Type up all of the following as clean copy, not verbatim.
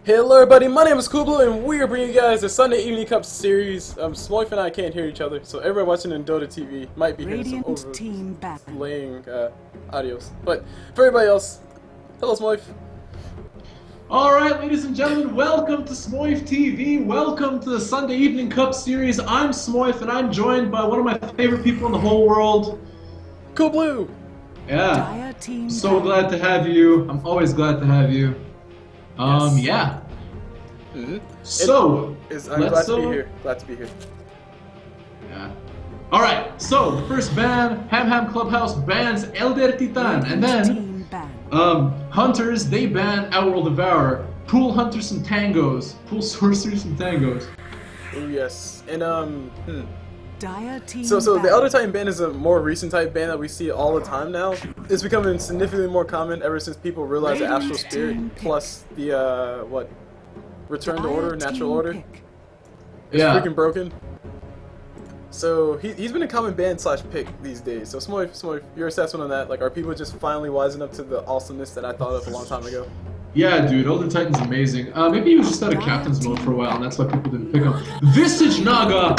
Hello everybody, my name is CulBlu and we are bringing you guys the Sunday Evening Cup series. Smoyf and I can't hear each other, so everyone watching on DotA TV might be hearing some overlaying audios. But for everybody else, hello Smoyf. Alright, ladies and gentlemen, welcome to Smoyf TV. Welcome to the Sunday Evening Cup series. I'm Smoyf and I'm joined by one of my favorite people in the whole world, CulBlu. Yeah, so glad to have you. I'm always glad to have you. Yes. Yeah. So, I'm glad to be here. Glad to be here. Yeah. Alright, so the first ban, Clubhouse bans Elder Titan, and then Hunters, they ban Outworld Devourer. Pool Hunters some Tangos. Pool Sorcerers some Tangos. Oh yes. And So the Elder Titan ban is a more recent type ban that we see all the time now. It's becoming significantly more common ever since people realize the Astral Spirit plus the Return to Order, Natural Order is freaking broken. So he's been a common ban / pick these days. So Smoyf, your assessment on that? Like, are people just finally wising up to the awesomeness that I thought of a long time ago? Yeah, dude, Elder Titan's amazing. Maybe he was just out of Captain's mode for a while, and that's why people didn't pick him. Visage Naga!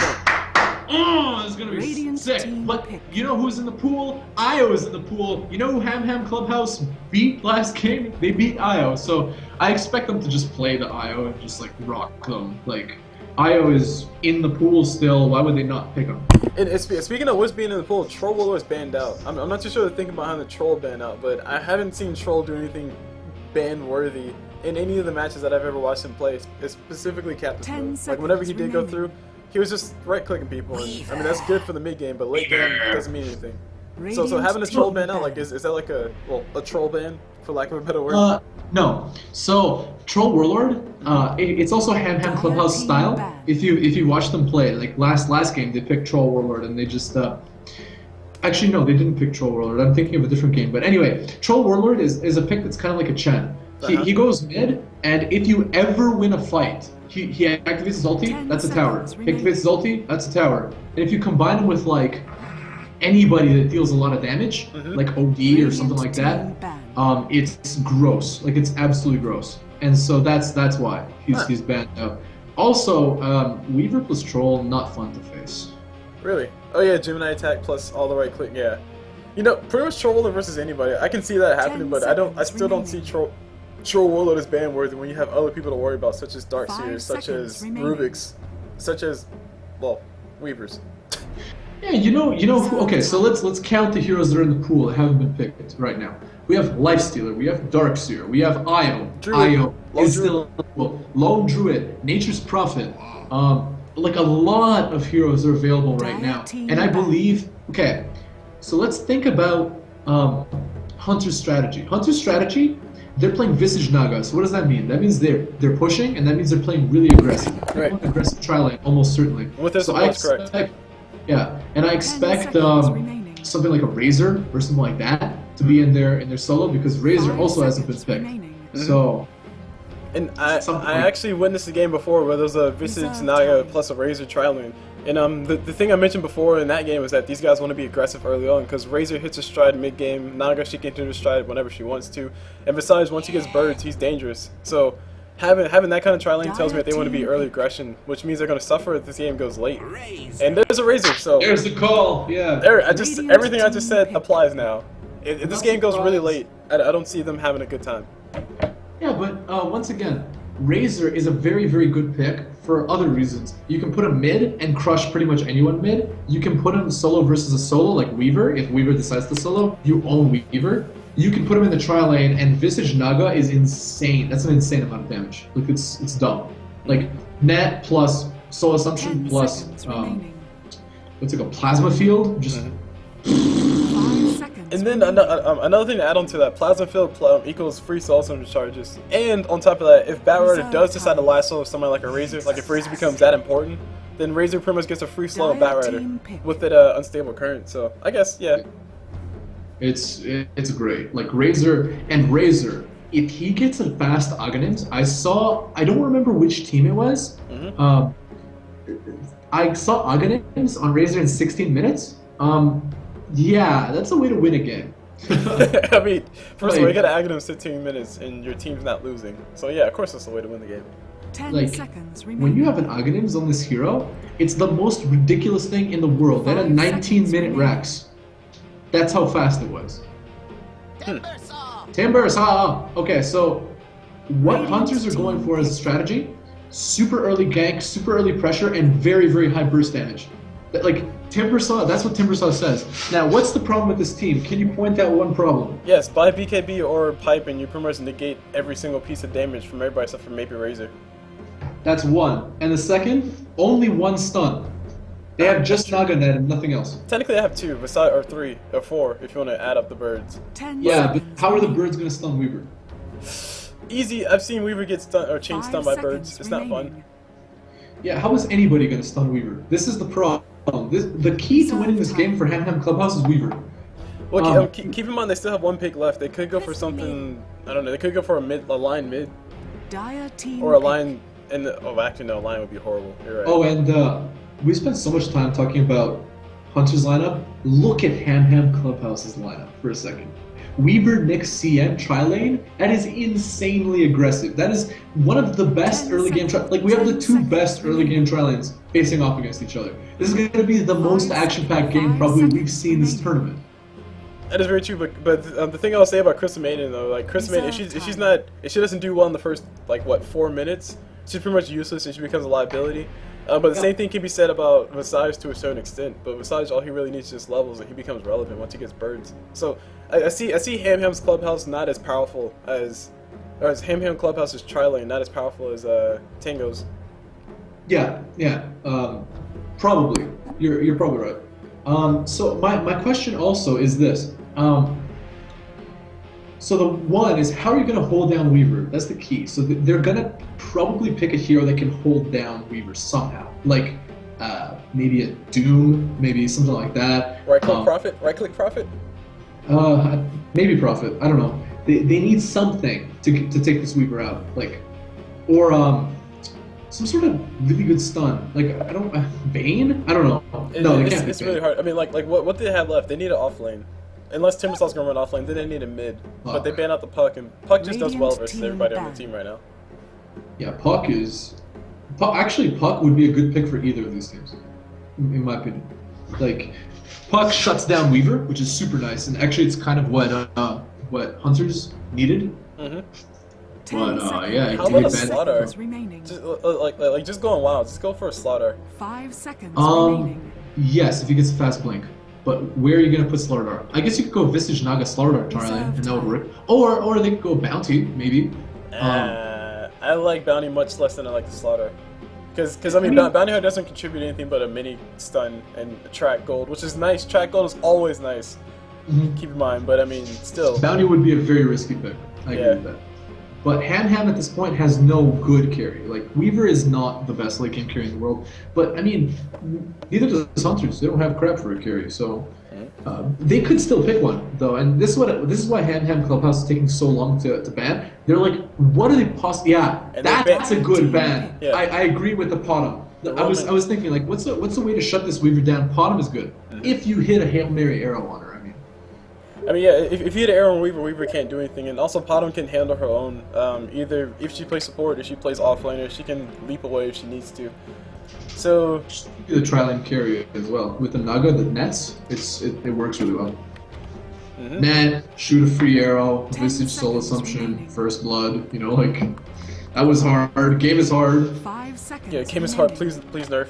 Oh, it's gonna be sick. But you know who's in the pool? Io is in the pool. You know who Clubhouse beat last game? They beat Io. So I expect them to just play the Io and just like rock them. Like, Io is in the pool still. Why would they not pick him? And speaking of what's being in the pool, Troll Willow is banned out. I'm not too sure the thinking behind the Troll ban out, but I haven't seen Troll do anything ban worthy in any of the matches that I've ever watched him play. Specifically Captain's mode. Like whenever he did go through, he was just right-clicking people, and I mean that's good for the mid-game, but late-game doesn't mean anything. So having a troll ban out, like, is that like a troll ban, for lack of a better word? No. So Troll Warlord, it's also Clubhouse style. If you watch them play, like last game, they picked Troll Warlord, and they just actually no, they didn't pick Troll Warlord. I'm thinking of a different game, but anyway, Troll Warlord is a pick that's kind of like a Chen. He goes mid, and if you ever win a fight, he activates his ulti, that's a tower. He activates his ulti, that's a tower. And if you combine him with like anybody that deals a lot of damage, like OD or something like that, it's gross. Like, it's absolutely gross. And so that's why he's banned out. Also, Weaver plus Troll, not fun to face. Really? Oh yeah, Gemini attack plus all the right click. Yeah. You know, pretty much Troll Warlord versus anybody. I can see that happening, but I still don't see Troll Warlord is ban worthy when you have other people to worry about, such as Darkseers, such as Rubiks, such as, well, Weavers. Yeah, you know who, okay, so let's count the heroes that are in the pool that haven't been picked right now. We have Lifestealer, we have Darkseer, we have Io. Io is still in the pool. Lone Druid, Nature's Prophet. Like, a lot of heroes are available right now. And I believe, okay, so let's think about Hunter's strategy. Hunter's strategy, they're playing Visage Naga, so what does that mean? That means they're pushing, and that means they're playing really aggressive. Right. Aggressive tri lane, almost certainly. With this, so I expect, correct. Yeah, and I expect something like a Razor or something like that to be in their solo, because Razor also hasn't been picked. So. And I actually witnessed a game before where there was a Visage Naga plus a Razor tri lane. And the thing I mentioned before in that game is that these guys want to be aggressive early on, because Razor hits a stride mid-game, Naga, she can hit a stride whenever she wants to, and besides, once he gets birds, he's dangerous. So having that kind of tri-lane tells me that they want to be early aggression, which means they're going to suffer if this game goes late. And there's a Razor, so there's the call. Yeah. Everything I just said applies now. If this game goes really late, I don't see them having a good time. Yeah, but once again, Razor is a very, very good pick for other reasons. You can put him mid and crush pretty much anyone mid. You can put him solo versus a solo like Weaver. If Weaver decides to solo, you own Weaver. You can put him in the tri-lane, and Visage Naga is insane. That's an insane amount of damage. Like, it's dumb. Like, net plus Soul Assumption plus, what's it called, Plasma Field? Just... And then another thing to add on to that, Plasma Field equals free Soul Assumption charges. And on top of that, if Batrider does decide to lasso somebody like a Razor, like if Razor becomes that important, then Razor pretty much gets a free slow of Batrider with it unstable current. So I guess, yeah. It's great. Like, Razor, if he gets a fast Aghanim's, I don't remember which team it was. I saw Aghanim's on Razor in 16 minutes. Yeah, that's a way to win a game. I mean, first of all, you Like- got to Aghanim 15 minutes and your team's not losing. So yeah, of course that's the way to win the game. 10 Like, seconds when remaining. you have an Aghanims on this hero, it's the most ridiculous thing in the world. They had 5 19 seconds minute remaining. racks. That's how fast it was. Timber Saw! Okay, so what Radiant Hunters are going team for as a pick. strategy, super early gank, super early pressure, and very, very high burst damage. Like, Timbersaw, that's what Timbersaw says. Now, what's the problem with this team? Can you point out one problem? Yes, buy BKB or Pipe and you pretty much negate every single piece of damage from everybody except for maybe Razor. That's one. And the second, only one stun. They have just Naganet and nothing else. Technically I have 2, besides, or 3, or 4 if you want to add up the birds. 10 Yeah, but seconds how are the remaining. birds going to stun Weaver? Easy, I've seen Weaver get stun or chain 5 stunned by birds. seconds It's not fun. remaining. Yeah, how is anybody going to stun Weaver? This is the problem. The key to winning this game for Ham Ham Clubhouse is Weaver. Well, keep in mind they still have 1 pick left. They could go for something, I don't know, they could go for a line mid, Dire team or a pick. line in the, oh actually no, a line would be horrible. You're right. Oh, and we spent so much time talking about Hunter's lineup. Look at Ham Ham Clubhouse's lineup for a second. Weaver, Nick, CM, tri-lane, that is insanely aggressive. That is one of the best 10 early game seconds. like we have the 10 two best seconds early game tri-lanes facing off against each other. This is going to be the most 5 action-packed game seconds probably we've seen this remaining. tournament. That is very true, but the thing I'll say about Crystal Maiden though, like Crystal Maiden, if she doesn't do well in the first like what 4 minutes, she's pretty much useless and she becomes a liability. But the same thing can be said about Visage to a certain extent. But Visage, all he really needs is just levels, and he becomes relevant once he gets birds. So I see Ham Ham's Clubhouse not as powerful as Ham Ham Clubhouse's tri-lane not as powerful as Tango's. Yeah, probably. You're probably right. So my question also is this. So the one is, how are you going to hold down Weaver? That's the key. So they're going to probably pick a hero that can hold down Weaver somehow. Like maybe a Doom, maybe something like that. Right-click Prophet? Right-click Prophet? Maybe Prophet. I don't know. They need something to take this Weaver out. Like, or some sort of really good stun. Like, I don't... Bane? I don't know. No, they can't It's pick really Bane. hard. I mean, like what do they have left? They need an off lane. Unless Timbersaw's gonna run off lane, then they need a mid. But they ban out the Puck, and Puck just does well Radiant versus team everybody on the ban. team right now. Yeah, Puck is... Actually, Puck would be a good pick for either of these teams, in my opinion. Like, Puck shuts down Weaver, which is super nice, and actually it's kind of what Hunters needed. Mm-hmm. 10 But, seconds. yeah, How about a ban- slaughter? Seconds remaining. Just like just going wild. Just go for a slaughter. 5 seconds remaining. Yes, if he gets a fast blink. But where are you going to put Slaughter Dart? I guess you could go Visage Naga Slaughter Dart Tarlin, and that would work. Or they could go Bounty, maybe. I like Bounty much less than I like the slaughter. Because I mean, Bounty Hunter doesn't contribute anything but a mini stun and track gold, which is nice. Track gold is always nice. Keep in mind, but I mean, still. Bounty would be a very risky pick. I agree with that. But Ham Ham at this point has no good carry. Like, Weaver is not the best late game carry in the world. But, I mean, neither does Hunters. They don't have crap for a carry, so... they could still pick one, though. And this is why Ham Ham Clubhouse is taking so long to ban. They're like, what are they possibly... Yeah, And that's a good ban. Yeah. I agree with the Potom. I was thinking, like, what's a way to shut this Weaver down? Potom is good. If you hit a Hail Mary arrow on her, I mean, yeah, if you hit an arrow on Weaver, Weaver can't do anything. And also, Potom can handle her own. Either if she plays support, if she plays offlaner, she can leap away if she needs to. So... the tri-lane carry as well. With the Naga, the nets, it works really well. Net, shoot a free arrow, Visage Soul Assumption, remaining. First Blood, you know, like, that was hard. Game is hard. 5 seconds. Yeah, game is hard. remaining. Please nerf.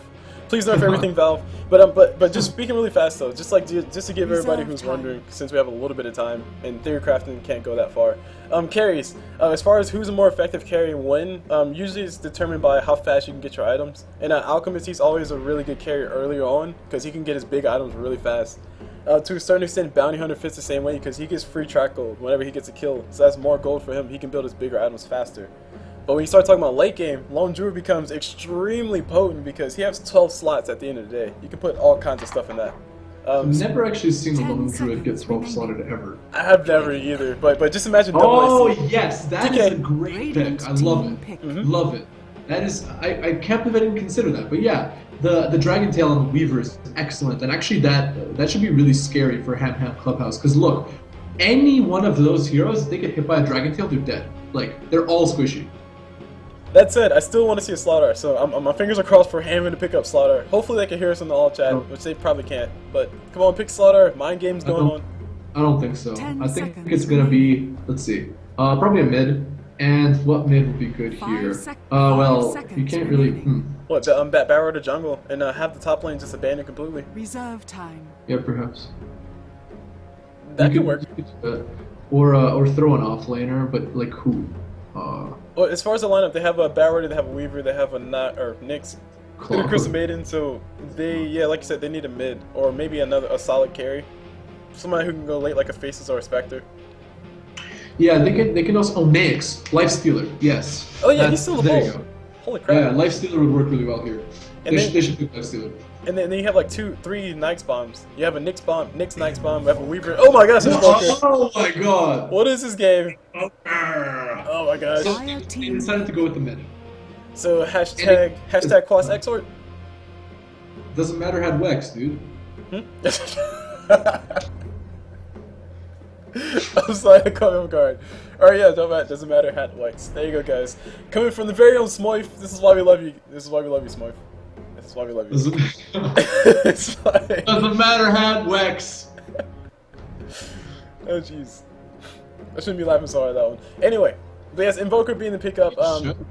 Please nerf everything, Valve. But just speaking really fast though, just to give everybody who's wondering, since we have a little bit of time and theory crafting can't go that far. Carries. As far as who's a more effective carry and when, usually it's determined by how fast you can get your items. And Alchemist, he's always a really good carry earlier on because he can get his big items really fast. To a certain extent, Bounty Hunter fits the same way because he gets free track gold whenever he gets a kill. So that's more gold for him. He can build his bigger items faster. But when you start talking about late game, Lone Druid becomes extremely potent because he has 12 slots at the end of the day. You can put all kinds of stuff in that. I've never actually seen a 10 Lone Druid get seconds 12 remaining. slotted ever. I have never either, but just imagine double Oh, IC. yes, that is a great pick. I love it. Love it. That is, I can't believe I didn't consider that. But yeah, the Dragon Tail on the Weaver is excellent. And actually that should be really scary for Ham Ham Clubhouse. Because look, any one of those heroes, they get hit by a Dragon Tail, they're dead. Like, they're all squishy. That said, I still want to see a Slaughter, so my fingers are crossed for Hammond to pick up Slaughter. Hopefully they can hear us in the all chat, which they probably can't. But come on, pick Slaughter. Mind game's going on. I don't think so. 10 I think seconds it's gonna be, let's see, probably a mid. And what mid would be good here? Well, you can't really. What? Barrow to jungle and have the top lane just abandoned completely. Reserve time. Yeah, perhaps. That could work. You could do that. Or throw an off laner, but like who? Well, as far as the lineup, they have a Barrow, they have a Weaver, they have a Nyx, and a Crystal Maiden. So they, like you said, they need a mid or maybe a solid carry, somebody who can go late like a Faces or a Spectre. Yeah, they can also Nyx, Life Stealer. Yes. Oh yeah, he's still the there you ball. go. Holy crap. Yeah, Life Stealer would work really well here. And They should do Life Stealer. And then you have like 3 Nyx bombs. You have a Nyx Nyx bomb, you have a Weaver. Oh my gosh, Oh my god! What is this game? Oh my gosh. They decided to go with the mid. So hashtag Quas Exort? Doesn't matter, had Wex, dude. I'm sorry, I caught him off guard. Alright, yeah, doesn't matter, hat Wex. There you go, guys. Coming from the very own Smoyf, this is why we love you. This is why we love you, Smoyf. This is why we love you. It's fine. Doesn't matter, had Wex. Oh jeez. I shouldn't be laughing so hard at that one. Anyway, but yes, Invoker being the pickup.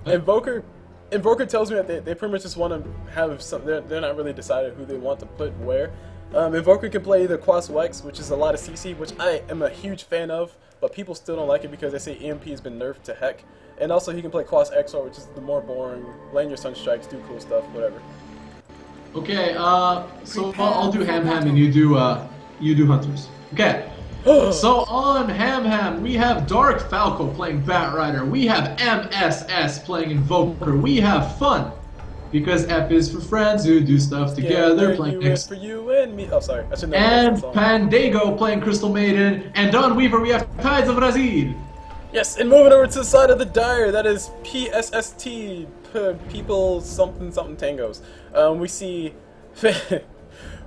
Invoker tells me that they pretty much just want to have some. They're not really decided who they want to put where. Invoker can play either Quas Wex, which is a lot of CC, which I am a huge fan of, but people still don't like it because they say EMP has been nerfed to heck. And also he can play Quas Exor, which is the more boring, land your Sunstrikes, do cool stuff, whatever. Okay, so I'll do Ham and you do Hunters. Okay. So on Ham, we have Dark Falco playing Batrider. We have MSS playing Invoker. We have Fun, because F is for friends who do stuff together. Playing for you and me. Oh, sorry. I shouldn't and Pandago playing Crystal Maiden. And Don Weaver, we have Tides of Brazil. Yes, and moving over to the side of the Dire, that is PSST, People Something Tangos.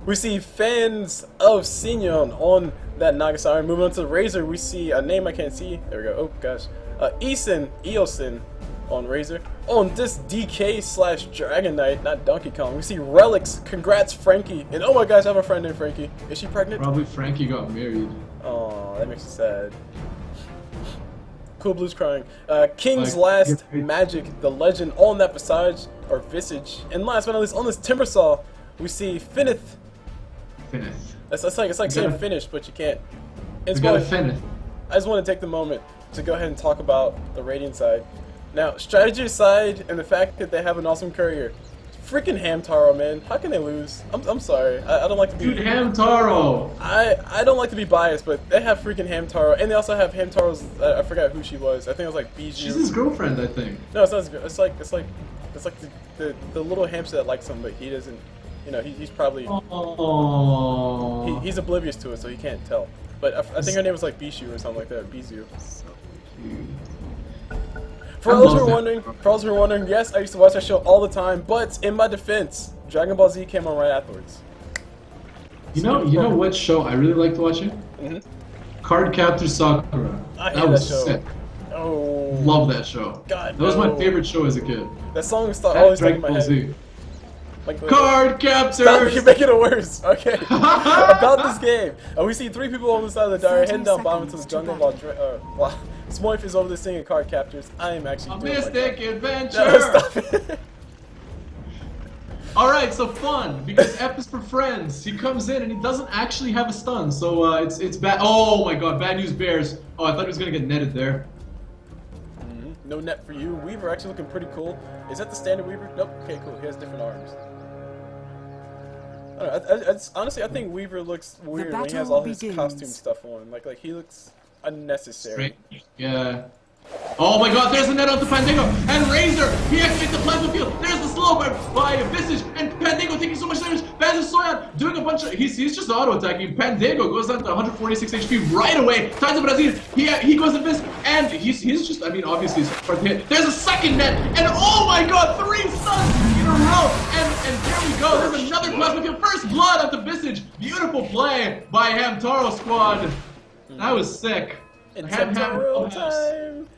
We see fans of Sinyon on that Nagasari. Moving on to the Razor, we see a name I can't see. There we go. Oh gosh, Eosin on Razor. On this DK / Dragon Knight, not Donkey Kong. We see Relics. Congrats, Frankie. And oh my gosh, I have a friend named Frankie. Is she pregnant? Probably Frankie got married. Oh, that makes me sad. CulBlu's crying. King's Last Magic, the legend on that Visage. And last but not least, on this Timbersaw, we see Finith. It's like saying finish, but you can't. I just want to take the moment to go ahead and talk about the Radiant side. Now, strategy aside, and the fact that they have an awesome courier, freaking Hamtaro, man, how can they lose? I'm sorry, I don't like to be. Dude, Hamtaro. I don't like to be biased, but they have freaking Hamtaro, and they also have Hamtaro's. I forgot who she was. I think it was like Bijou. She's his girlfriend, I think. No, it's not his girl. It's like the little hamster that likes him, but he doesn't. You know, he's probably he's oblivious to it, so he can't tell. But I think her name was like Bishu or something like that, Bizu. So cute. For those who are wondering, yes, I used to watch that show all the time. But in my defense, Dragon Ball Z came on right afterwards. You know what show I really liked watching? Card Captor Sakura. That was show. Sick. Oh, love that show. God, that was my favorite show as a kid. That song is always stuck in my head. Z. Card Captors! Stop, you're making it worse. Okay. About this game. We see 3 people on the side of the Dire heading down bottom into the jungle while Smoyf is over there singing Card Captors. I am actually doing Mystic Adventure! No, stop it. Alright, so Fun, because F is for friends. He comes in and he doesn't actually have a stun, so it's bad. Oh my god, bad news bears. Oh, I thought he was gonna get netted there. No net for you. Weaver actually looking pretty cool. Is that the standard Weaver? Nope. Okay, cool. He has different arms. I don't know, honestly, I think Weaver looks weird when he has all his costume stuff on. Like he looks unnecessary. Yeah. Oh my god, there's a net onto Pandago! And Razor! He activates the plasma field! There's the slow by Visage! And Pandago taking so much damage! Bazir Soyan doing a bunch of... He's just auto-attacking. Pandago goes down to 146 HP right away! Tides of Brazil! He goes in this, and he's just... I mean, obviously, he's hard to hit. There's a second net! And oh my god, 3 stuns in a row! And there we go! There's another plasma field! First blood at the Visage! Beautiful play by Hamtaro squad! That was sick. It's tutorial time.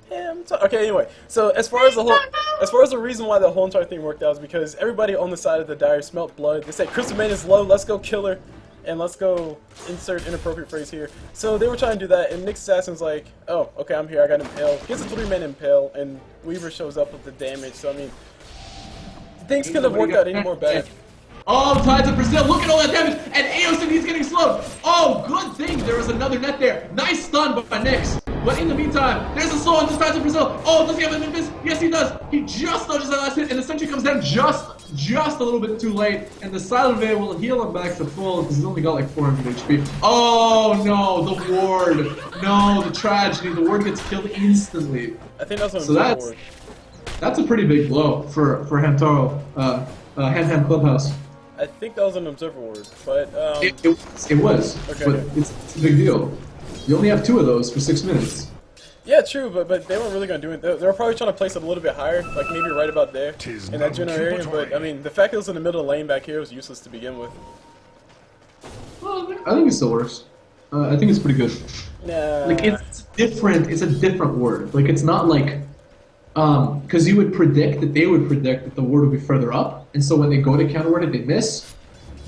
Okay, anyway, so as far as the reason why the whole entire thing worked out is because everybody on the side of the Dire smelt blood. They said Crystal Maiden is low, let's go kill her, and let's go insert inappropriate phrase here. So they were trying to do that, and Nyx Assassin's like, oh, okay, I'm here, I got an impale. Gets a 3-man impale, and Weaver shows up with the damage. So I mean, things couldn't have worked out any more better. Oh, Tides of Brazil, look at all that damage, and Aosin, he's getting slowed. Oh, good thing there was another net there. Nice stun by Nyx. But in the meantime, there's a slow on the Tides of Brazil. Oh, does he have an Memphis? Yes, he does. He just dodges that last hit, and the sentry comes down just a little bit too late, and the Silent Veil will heal him back to full because he's only got like 400 HP. Oh no, the ward. No, the tragedy. The ward gets killed instantly. I think that's what ward. That's a pretty big blow for Hamtaro, Ham Clubhouse. I think that was an observer ward, but it was. Okay, but it's a big deal. You only have 2 of those for 6 minutes. Yeah, true, but they weren't really gonna do it. They were probably trying to place it a little bit higher, like maybe right about there in that general area. But I mean, the fact that it was in the middle of the lane back here was useless to begin with. Well, I think it still works. I think it's pretty good. Nah. Like it's different. It's a different word. Like it's not like because you would predict that they would predict that the ward would be further up, and so when they go to counter ward it, they miss.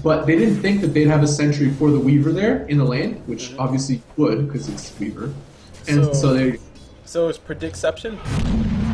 But they didn't think that they'd have a sentry for the Weaver there in the lane, which obviously would because it's Weaver. And so it's predictception?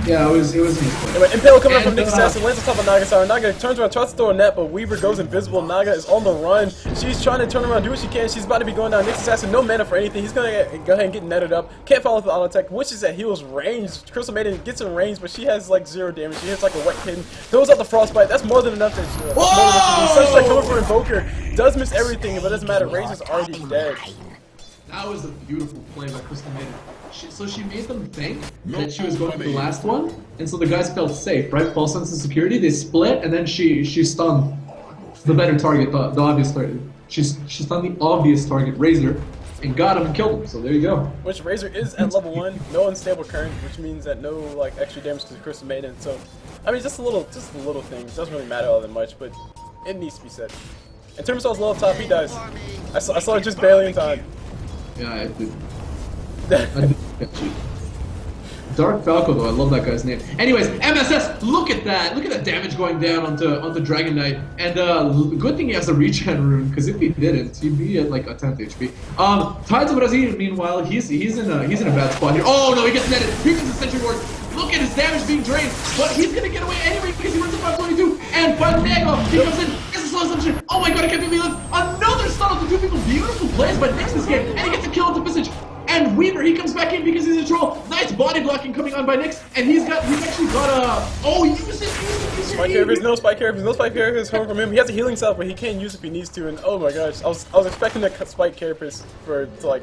Yeah, it was a mistake. Anyway, Impale coming up from Nyx Assassin, lands on top of Nagasara. Naga turns around, tries to throw a net, but Weaver goes invisible. Naga is on the run. She's trying to turn around, do what she can. She's about to be going down. Nyx Assassin, no mana for anything. He's going to go ahead and get netted up. Can't follow with the auto attack. Wishes that heals range. Crystal Maiden gets in range, but she has like 0 damage. She hits like a wet kitten. Throws out the Frostbite. That's more than enough. Sunstrike coming for Invoker. Does miss everything, but it doesn't matter. Razor's already dead. That was a beautiful play by Crystal Maiden. So she made them think that she was going for the last one, and so the guys felt safe, right? False sense of security. They split, and then she stunned the better target, the obvious target. She stunned the obvious target, Razor, and got him and killed him. So there you go. Which Razor is at level 1, no unstable current, which means that no like extra damage to Crystal Maiden. So I mean, just a little thing. It doesn't really matter all that much, but it needs to be said. And Timbersaul's low up top, he dies. I saw it just barely in time. Yeah, I did. I did catch you. Dark Falco, though, I love that guy's name. Anyways, MSS, look at that! Look at the damage going down onto Dragon Knight. And good thing he has a regen rune, because if he didn't, he'd be at like a 10th HP. Tides of Brazil, meanwhile, he's in a bad spot here. Oh no, he gets netted. Here comes the Sentry Ward. Look at his damage being drained, but he's gonna get away anyway because he runs to 522. And Fandango, he comes in. Gets a slow assumption. Oh my god, I can't believe it. Another stun to 2 people. Beautiful plays by Nyx this game, and he gets a kill with the Visage. And Weaver, he comes back in because he's a troll. Nice body blocking coming on by Nyx, and he's actually got a... Oh, use it. Spike Carriers, no Spike Carriers coming from him. He has a healing self, but he can't use it if he needs to. And oh my gosh, I was expecting the Spike Carapace to like,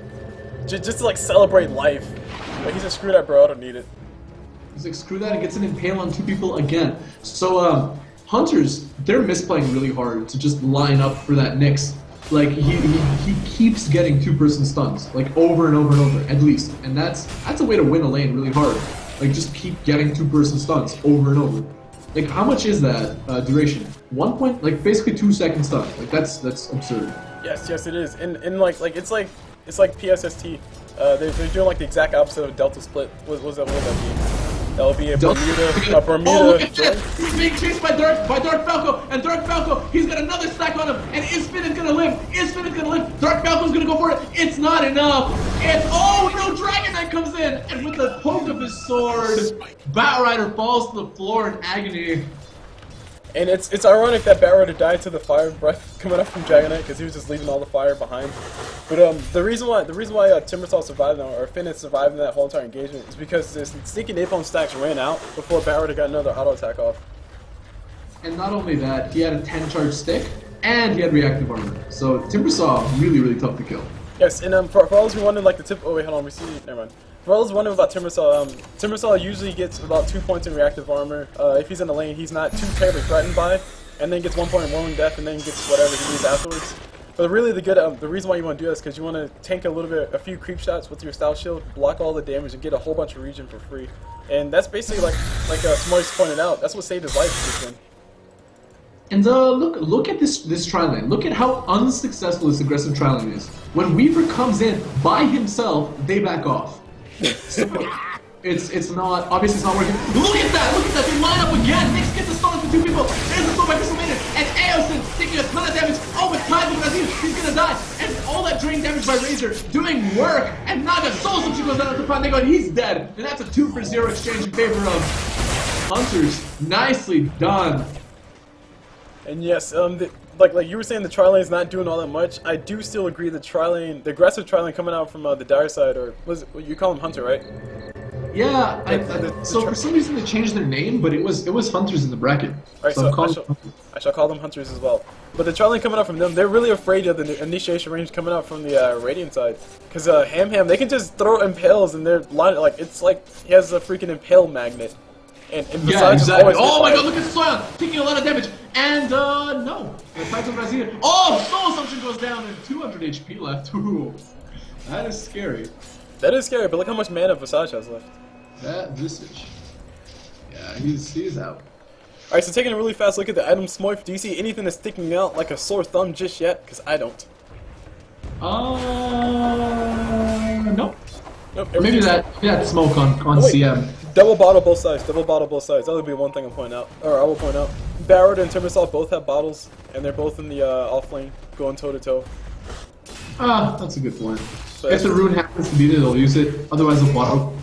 just to like celebrate life. But he's like, screw that, bro. I don't need it. He's like, screw that, and gets an impale on 2 people again. So Hunters, they're misplaying really hard to just line up for that Nyx. Like he keeps getting 2-person stuns, like over and over and over, at least, and that's a way to win a lane really hard. Like just keep getting 2-person stuns over and over. Like how much is that duration? 1 point, like basically 2-second stun. Like that's absurd. Yes, it is. And like it's like PSST. They're doing like the exact opposite of Delta Split. What would that be? That would be a Bermuda joint. He's being chased by Dark Falco, and Dark Falco, he's got another stack on him, and Isfin's gonna live. Dark Falco's gonna go for it. It's not enough. Oh no, Dragon Knight comes in, and with the poke of his sword, Batrider falls to the floor in agony. And it's ironic that Batrider died to the fire breath coming up from Dragon Knight because he was just leaving all the fire behind. But the reason why Timbersaw survived or Fnatic survived in that whole entire engagement is because the sneaky napalm stacks ran out before Batrider got another auto attack off. And not only that, he had a 10 charge stick and he had reactive armor. So Timbersaw really tough to kill. Yes, and for all those who wondering like the tip. Oh wait, hold on, we see. Never mind. For all those wondering about Timbersaw, Timbersaw usually gets about 2 points in reactive armor. If he's in the lane, he's not too terribly threatened by, and then gets 1 point in rolling death, and then gets whatever he needs afterwards. But really, the reason why you want to do this is because you want to tank a few creep shots with your style shield, block all the damage, and get a whole bunch of regen for free. And that's basically like Smoyf pointed out. That's what saved his life this game. And look at this tri lane. Look at how unsuccessful this aggressive tri lane is. When Weaver comes in by himself, they back off. So it's not, obviously it's not working. Look at that, they line up again. Nix gets the stun for two people. There's the stun by Crystalmated. And Aosin taking a ton of damage. Oh, with time to Brazil, he's gonna die. And all that drain damage by Razor doing work. And Naga Soul Substitute goes down at the front. They go, he's dead. And that's a 2-for-0 exchange in favor of Hunters. Nicely done. And yes, like you were saying, the tri lane's not doing all that much. I do still agree the tri lane, the aggressive tri lane coming out from the Dire side, or you call him Hunter, right? Yeah. So for some reason they changed their name, but it was Hunters in the bracket. Alright, so I shall call them Hunters as well. But the tri lane coming out from them, they're really afraid of the initiation range coming out from the Radiant side, because Ham they can just throw impales and they're line it's like he has a freaking impale magnet. And yeah, exactly. Oh my god, look at Soyan taking a lot of damage. And no. The Titan Brazil. Oh, Soul Assumption goes down and 200 HP left. Ooh. That is scary. That is scary, but look how much mana Visage has left. That Visage. Yeah, he's out. Alright, so taking a really fast look at the item Smoyf, do you see anything that's sticking out like a sore thumb just yet? Because I don't. Nope. Nope. Maybe that smoke on CM. Double bottle both sides. Double bottle both sides. That would be one thing I'll point out. Or I will point out. Barrett and Timbersaw both have bottles, and they're both in the off lane, going toe to toe. That's a good point. So if the rune happens to be there, they'll use it. Otherwise, the bottle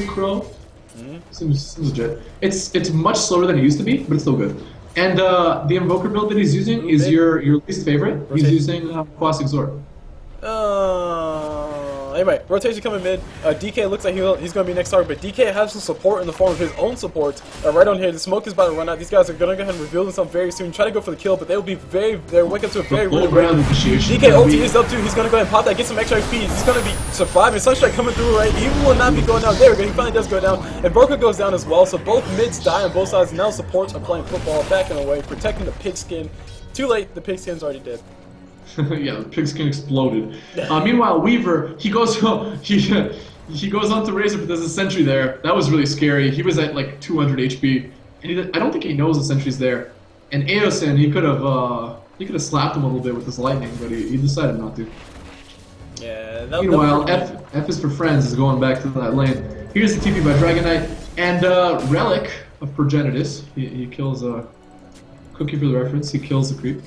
crow seems legit. It's much slower than it used to be, but it's still good. And the invoker build that he's using is your least favorite. He's using Quas Exort. Anyway, rotation coming mid. DK looks like he's going to be next target, but DK has some support in the form of his own support. Right on here, the smoke is about to run out. These guys are going to go ahead and reveal themselves very soon. Try to go for the kill, but they'll be they'll wake up to a very really DK ulti is up too. He's going to go ahead and pop that, get some extra HP. He's going to be surviving. Sunstrike coming through, right? He will not be going down. There we go. He finally does go down. And Broker goes down as well, so both mids die on both sides. Now supports are playing football, backing away, protecting the pigskin. Too late, the pigskin's already dead. Yeah, the pigskin exploded. Meanwhile, Weaver, he goes he goes on to Razor, but there's a sentry there. That was really scary. He was at like 200 HP, and I don't think he knows the sentry's there. And Aosin, he could have slapped him a little bit with his lightning, but he decided not to. Yeah. Meanwhile, F is for friends is going back to that lane. Here's the TP by Dragon Knight and Relic of Progenitus. He kills Cookie for the reference. He kills the creep.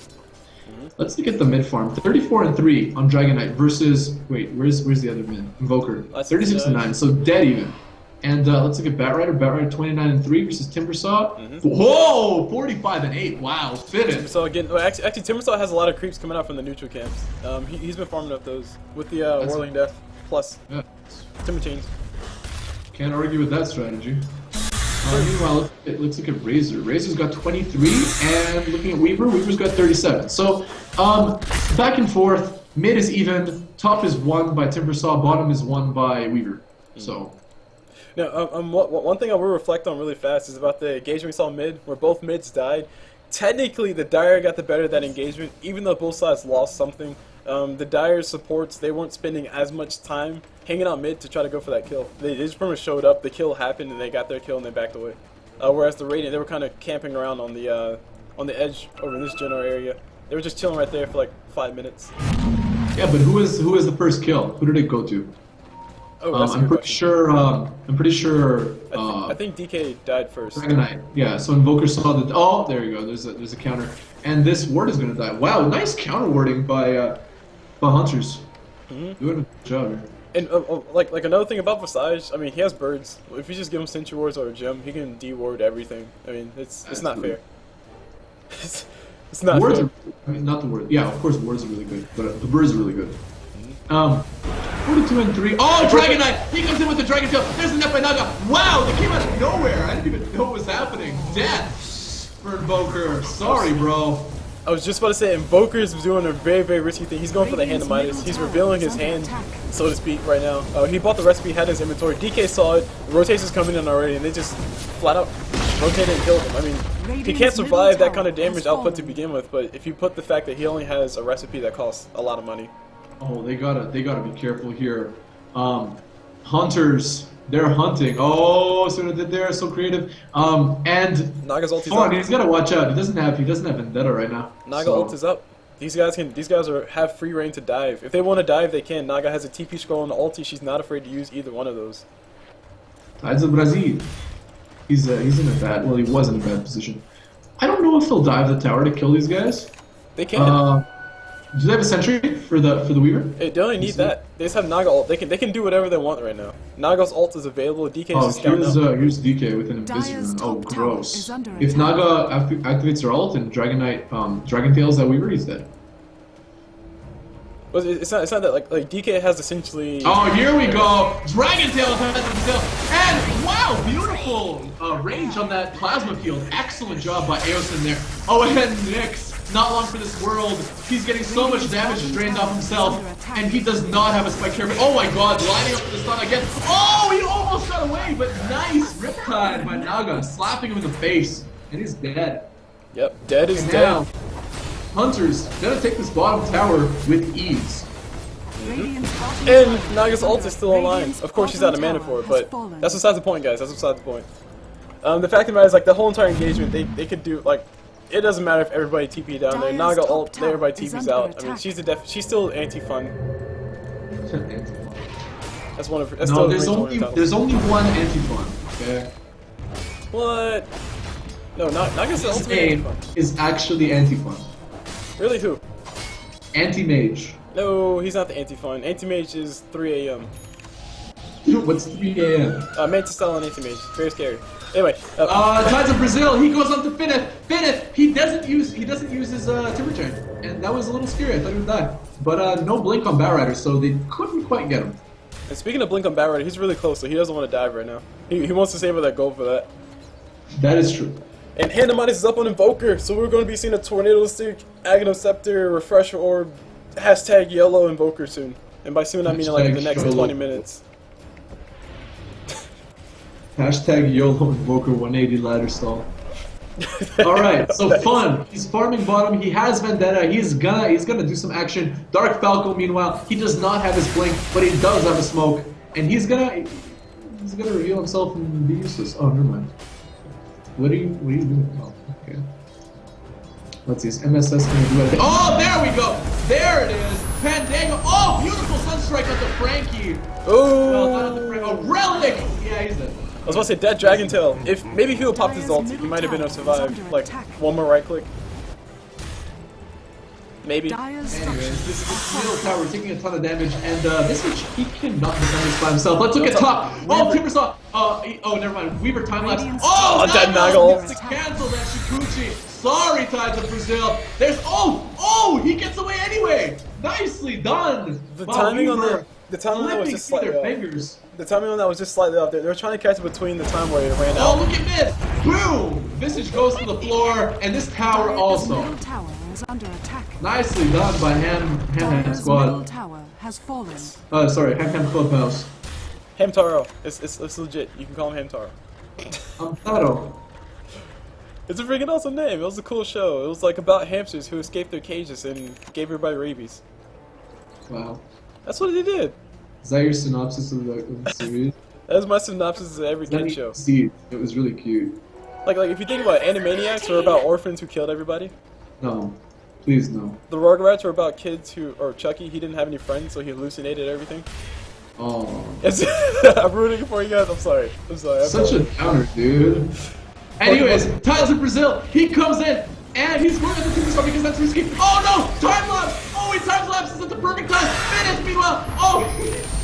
Let's look at the mid farm. 34-3 on Dragon Knight versus where's the other mid? Invoker. 36-9, so dead even. And let's look at Batrider. Batrider 29-3 versus Timbersaw. Whoa, 45-8. Wow, fitted. So again, actually Timbersaw has a lot of creeps coming out from the neutral camps. He's been farming up those with the Whirling Death plus Timber Chains. Can't argue with that strategy. Meanwhile, it looks like a Razor. Razor's got 23, and looking at Weaver, Weaver's got 37. So, back and forth, mid is even, top is won by Timbersaw, bottom is won by Weaver. So. Now, one thing I will reflect on really fast is about the engagement we saw mid, where both mids died. Technically, the Dire got the better of that engagement, even though both sides lost something. The Dire supports, they weren't spending as much time hanging out mid to try to go for that kill. They just pretty much showed up, the kill happened, and they got their kill and they backed away. Whereas the Radiant, they were kind of camping around on the edge over in this general area. They were just chilling right there for like 5 minutes. Yeah, but who was the first kill? Who did it go to? Oh, I'm pretty sure. I think DK died first. Dragon Knight. Yeah. So Invoker saw that. Oh, there you go. There's a counter, and this ward is gonna die. Wow, nice counter warding by Hunters. Doing a good job here. And like another thing about Visage, I mean, he has birds. If you just give him Sentry Wards or a gem, he can de-ward everything. I mean, it's not fair. It's not wards fair. I mean, not the word. Yeah, of course, wards are really good, but the birds are really good. 42-3. Oh, Dragon Knight! He comes in with the Dragon Tail. There's the net by Naga. Wow, they came out of nowhere. I didn't even know what was happening. Death for Invoker. Sorry, bro. I was just about to say, Invoker is doing a very, very risky thing. He's going for the hand of Midas. He's revealing his hand, so to speak, right now. He bought the recipe, had his inventory. DK saw it. The rotation's coming in already, and they just flat out rotated and killed him. I mean, he can't survive that kind of damage output to begin with, but if you put the fact that he only has a recipe that costs a lot of money. Oh, they gotta be careful here. Hunters. They're hunting. Oh, so they're so creative. And Naga's ult is Fawn, up. he's gotta watch out. He doesn't have Vendetta right now. Naga so. ult is up. These guys have free reign to dive. If they want to dive, they can. Naga has a TP scroll and an ulti. She's not afraid to use either one of those. Tides of Brazil. He's in a bad. Well, he was in a bad position. I don't know if they'll dive the tower to kill these guys. They can. Do they have a sentry for the Weaver? They only need that. They just have Naga ult. They can do whatever they want right now. Naga's ult is available. DK is just scouting out. Here's DK with an Invisible. Oh, gross. If Naga activates her ult and Dragon Tails that Weaver, he's dead. Well, it's not that like DK has essentially. Oh, here we go. Dragon Tails and wow, beautiful range on that plasma field. Excellent job by Eosin there. Oh, and Nyx. Not long for this world. He's getting so much damage drained off himself, and he does not have a spike here. But oh my god, lining up for the stun again. Oh, he almost got away, but nice riptide by Naga, slapping him in the face, and he's dead. Yep, dead is and dead. Now, Hunter's gonna take this bottom tower with ease. And Naga's ult is still online. Of course, she's out of mana for it, but that's besides the point, guys. That's besides the point. The fact of the matter is, like, the whole entire engagement, they could do, like, it doesn't matter if everybody TP down there. Naga ult, everybody TP's out. I mean, she's still anti-fun. That's one of her. No, there's only one anti-fun. Okay. What? No, Naga's His name is actually anti-fun. Really, who? Anti-mage. No, he's not the anti-fun. Anti-mage is 3 a.m. What's 3 a.m.? Mantis style and anti-mage. Very scary. Anyway. Tides of Brazil. He goes on to Fnatic. He doesn't use his Timber Chain, and that was a little scary. I thought he would die. But no blink on Batrider, so they couldn't quite get him. And speaking of blink on Batrider, he's really close, so he doesn't want to dive right now. He wants to save that gold for that. That is true. And Handamitis is up on Invoker, so we're going to be seeing a Tornado Stick, Aghanim Scepter, Refresher Orb, #Yellow Invoker soon. And by soon I mean like in the next 20 minutes. #YOLO Invoker 180 ladder stall. Alright, so Fun. He's farming bottom, he has Vendetta, he's gonna do some action. Dark Falco, meanwhile, he does not have his blink, but he does have a smoke. And he's gonna reveal himself and be useless. Oh, never mind. What are you doing? Oh, okay. Let's see, is MSS gonna do anything? Oh, there we go! There it is! Pandango! Oh, beautiful Sunstrike on the Frankie! Oh! Well, not on the Frankie. Oh, Relic! Yeah, he's dead. I was about to say, dead Dragon Tail. If maybe he would pop his ult, he might have been able to survive. Like, one more right click. Maybe. Anyways, this is middle tower taking a ton of damage, and this he cannot defend this by himself. Let's look at top. Oh, Timbersaw. Oh, never mind. Weaver time lapse. Oh, dead Naga. To cancel that Shikuchi. Sorry, Tides of Brazil. There's he gets away anyway. Nicely done. The timing on the timing on that was just slightly off. The timing on that was just slightly off. They were trying to catch it between the time where it ran out. Oh, look at this! Boom! Visage goes to the floor, and this tower also. Under attack. Nicely done by Ham Squad. Tower has fallen. Sorry, Ham Clubhouse. Hamtaro. It's legit. You can call him Hamtaro. Hamtaro. It's a freaking awesome name. It was a cool show. It was like about hamsters who escaped their cages and gave everybody rabies. Wow. That's what they did. Is that your synopsis of the series? That's my synopsis of every kid show. See, it was really cute. Like if you think about Animaniacs, were about orphans who killed everybody. No, please no. The Rugrats were about kids or Chucky, he didn't have any friends, so he hallucinated everything. Oh. I'm rooting for you guys. I'm sorry. Such a downer, dude. Anyways, Tides of Brazil, he comes in, and he's going to the Timbersaw because that's risky. Oh no! Time lapse! Oh, he time lapses at the perfect time. Finish, meanwhile. Oh,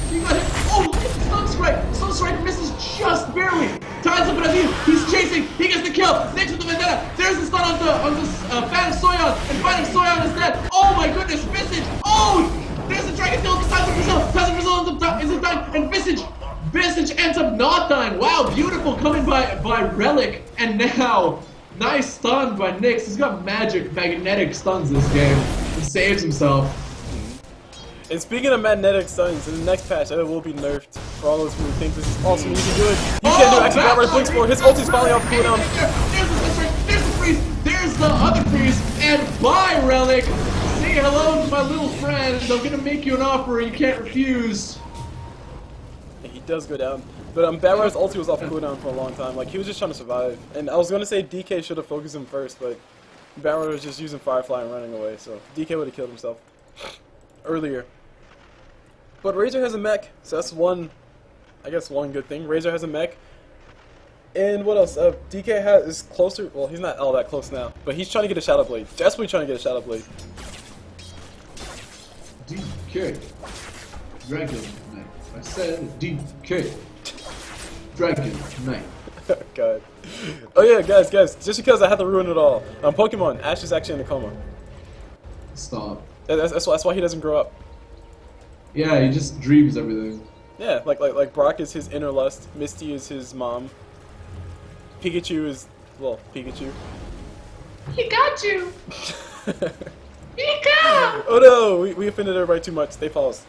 he got hit. Oh, look at the Sunstrike. Sunstrike misses just barely. Tides of Brazil, he's chasing. He gets the kill. Next with the Vendetta. There's the stun on the Phantom Soyon, and Phantom Soyon is dead. Oh my goodness, Visage. Oh, there's the Dragon Tail. Tides of Brazil. Tides of Brazil is dying, and Visage ends up not dying. Wow, beautiful coming by Relic, and now nice stun by Nyx. He's got magnetic stuns this game, and saves himself. And speaking of magnetic stuns, in the next patch, it will be nerfed for all those who think this is awesome. You can do it. You can do it. Actually, got right blinks for his ulti's finally off cooldown. There's the freeze. There's the other freeze, and bye, Relic. Say hello to my little friend. I'm gonna make you an offer you can't refuse. does go down. But Barrow's ulti was off cooldown for a long time. Like, he was just trying to survive. And I was going to say DK should have focused him first, but Barrow was just using Firefly and running away. So DK would have killed himself earlier. But Razor has a mech, so that's one, I guess, one good thing. Razor has a mech. And what else? DK is closer. Well, he's not all that close now, but he's trying to get a Shadow Blade. Desperately trying to get a Shadow Blade. DK. Dragon Knight. I said DK. Dragon Knight. God. Oh yeah, guys, just because I had to ruin it all. Pokemon, Ash is actually in a coma. Stop. That's why he doesn't grow up. Yeah, he just dreams everything. Yeah, like Brock is his inner lust, Misty is his mom, Pikachu is, well, Pikachu. He got you! Pika! Oh no, we offended everybody too much. They paused.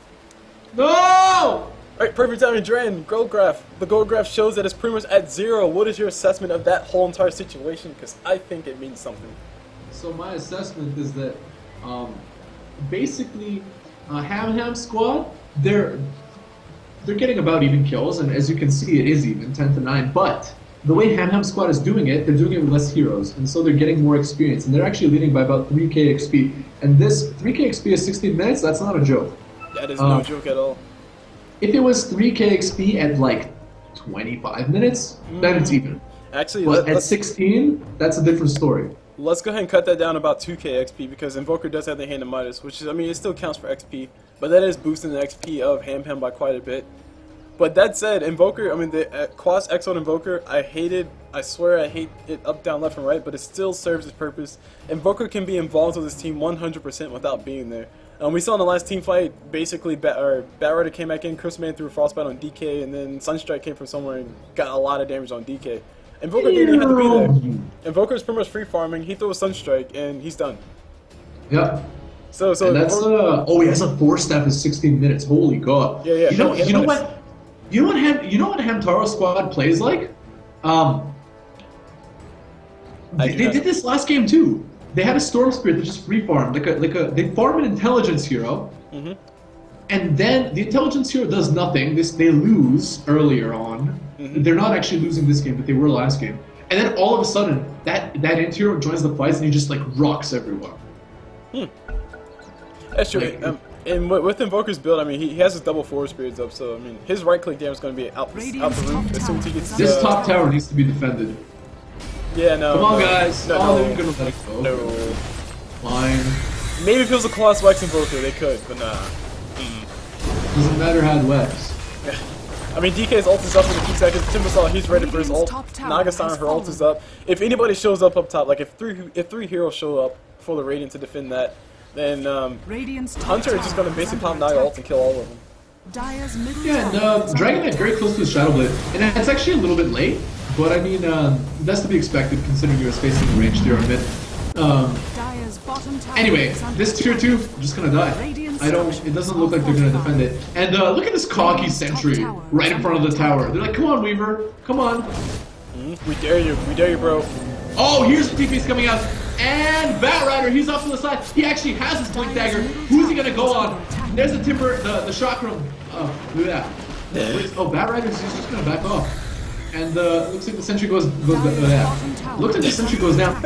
No! Alright, perfect timing, Dren, gold graph. The gold graph shows that it's pretty much at 0. What is your assessment of that whole entire situation? Because I think it means something. So my assessment is that, basically, Ham squad, they're getting about even kills, and as you can see, it is even 10-9. But the way Ham squad is doing it, they're doing it with less heroes, and so they're getting more experience, and they're actually leading by about 3k XP. And this 3k XP is 16 minutes. That's not a joke. That is no joke at all. If it was 3k XP at like 25 minutes, then it's even. Actually, but at 16, that's a different story. Let's go ahead and cut that down about 2k XP because Invoker does have the Hand of Midas, which is, I mean, it still counts for XP, but that is boosting the XP of Ham by quite a bit. But that said, Invoker, I mean, the Quas X on Invoker, I swear I hate it up, down, left, and right, but it still serves its purpose. Invoker can be involved with this team 100% without being there. We saw in the last team fight, basically, Batrider came back in, Chrisman threw a Frostbite on DK, and then Sunstrike came from somewhere and got a lot of damage on DK. Invoker didn't even have to be there. Invoker is pretty much free farming, he throws a Sunstrike, and he's done. Yep. So and that's, oh, he has a 4-step in 16 minutes, holy god. Yeah, yeah. You know what Hamtaro squad plays like? They did this last game too. They had a Storm Spirit that just free farmed, they farm an intelligence hero, and then the intelligence hero does nothing. They lose earlier on. They're not actually losing this game, but they were last game. And then all of a sudden, that hero joins the fights and he just like rocks everyone. That's true. Like, and with Invoker's build, I mean, he has his double forward spirits up, so I mean, his right click damage is going to be out the roof as soon as he gets. This top tower needs to be defended. Yeah, no. Come on, guys. No. They're gonna let it go. No. Fine. Maybe if it was a Colossus Wax Invoker, they could, but nah. Doesn't matter how it wax. I mean, DK's ult is up in a few seconds. Timbersaw, he's ready for his ult. Nagasana, her ult is up. If anybody shows up top, like if three heroes show up for the Radiant to defend that, then Hunter is just going to basically pop Naga ult and kill all of them. Yeah, and Dragon Knight very close to his Shadow Blade. And it's actually a little bit late, but I mean, that's to be expected considering he was facing the range tier on mid. Anyway, this tier 2, I'm just gonna die. It doesn't look like they're gonna defend it. And look at this cocky sentry right in front of the tower. They're like, come on, Weaver, come on. We dare you, bro. Oh, here's the TP's coming out. And Batrider, he's off to the side. He actually has his Blink Dagger. Who's he gonna go on? There's the Timber, the Chakram. Oh, look at that. Oh, Batrider's just gonna back off. And looks like the sentry goes down. Looks like the sentry goes down.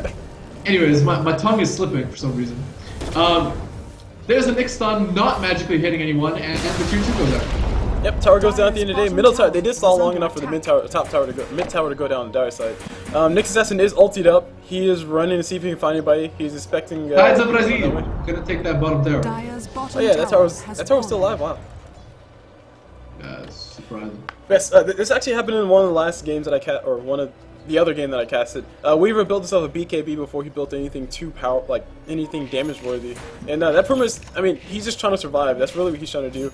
Anyways, my tongue is slipping for some reason. There's a Nick stun not magically hitting anyone, and the tier 2 goes out. Yep, tower goes down at the end of the day. Middle tower, they did stall long enough for the mid tower to go down the dire side. Nick's assassin is ultied up. He is running to see if he can find anybody. He's expecting. Guys of Brazil, gonna take that bottom tower. Oh yeah, that tower was still alive. Wow. Yeah, it's surprising. Yes, this actually happened in one of the last games that one of the other game that I casted. Weaver built himself a BKB before he built anything anything damage worthy. And that premise, I mean, he's just trying to survive. That's really what he's trying to do.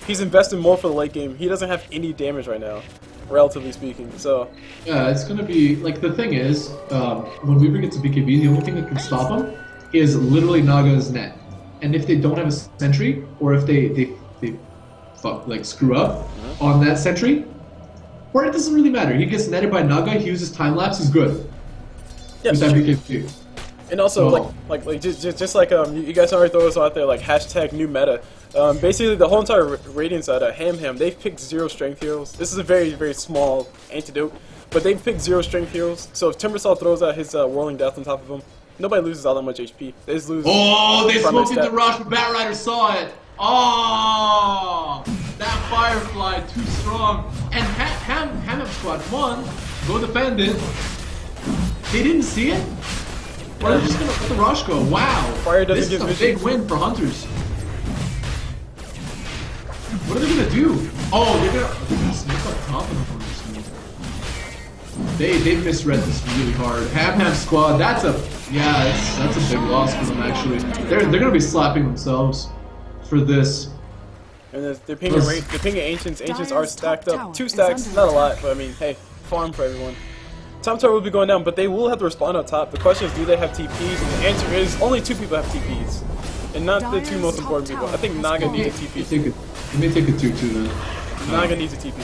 He's invested more for the late game. He doesn't have any damage right now, relatively speaking. So yeah, it's gonna be like the thing is, when Weaver gets a BKB, the only thing that can stop him is literally Naga's net. And if they don't have a sentry, or if they screw up on that sentry, or it doesn't really matter. He gets netted by Naga, he uses time lapse, he's good. Yes, with that BKB. And also, like just like you guys already throw us out there, like hashtag new meta. Basically, the whole entire Radiant side, Ham, they've picked 0 strength heroes. This is a very, very small antidote, but they've picked 0 strength heroes. So if Timbersaw throws out his Whirling Death on top of him, nobody loses all that much HP. They just lose. Oh, they smoked the rush, but Batrider saw it. Oh, that Firefly too strong. And Ham squad, come on, go defend it. They didn't see it. Or they're just gonna let the rush go. Wow, Fire doesn't this give is a big win for Hunters. What are they gonna do? Oh, they're gonna sneak up top of the Hunters. They misread this really hard. Ham squad, that's a big loss for them actually. They're gonna be slapping themselves for this. And they're pinging Ancients. Ancients are stacked up. 2 stacks, not a lot, but I mean, hey, farm for everyone. Top tower will be going down, but they will have to respond up top. The question is, do they have TPs? And the answer is, only 2 people have TPs. And not the 2 most important people. I think Naga needs a TP. Let me take a 2-2 then. Naga needs a TP.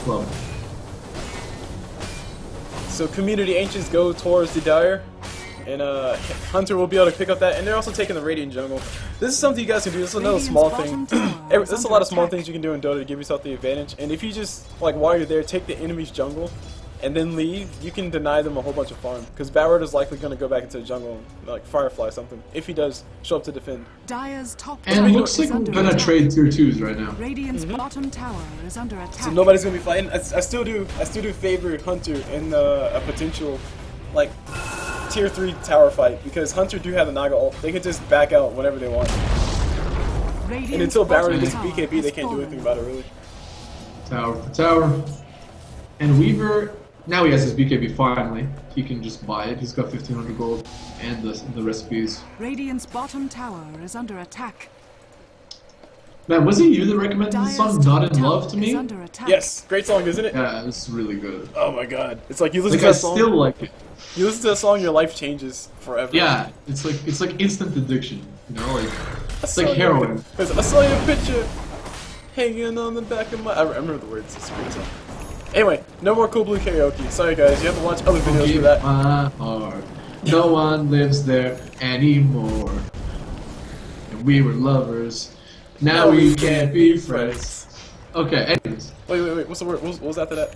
Club. So community Ancients go towards the Dire. And Hunter will be able to pick up that, and they're also taking the Radiant jungle. This is something you guys can do. This is another small thing. There's a lot of small things you can do in Dota to give yourself the advantage. And if you just, like, while you're there, take the enemy's jungle and then leave, you can deny them a whole bunch of farm. Because Batrider is likely going to go back into the jungle and, like, Firefly something, if he does show up to defend. Dire's top and it looks like we're going to trade tier 2s right now. Radiant's bottom tower is under attack. So nobody's going to be fighting. I still do favor Hunter in a potential, like, tier 3 tower fight, because Hunter do have the Naga ult. They can just back out whenever they want. And until Batrider gets BKB, they can't do anything about it, really. Tower for tower. And Weaver, now he has his BKB finally. He can just buy it. He's got 1500 gold and the recipes. Radiant's bottom tower is under attack. Man, was it you that recommended the song Not In Love to me? Yes, great song, isn't it? Yeah, it's really good. Oh my god. It's like you listen to that song. I still like it. You listen to that song, your life changes forever. Yeah, it's like instant addiction. You know, like it's like heroin. I saw your picture hanging on the back of my. I remember the words. It's a great song. Anyway, no more CulBlu karaoke. Sorry guys, you have to watch other videos for that. My heart. No one lives there anymore. And we were lovers. Now we can't be friends. Okay, anyways. Wait. What's the word? What was after that?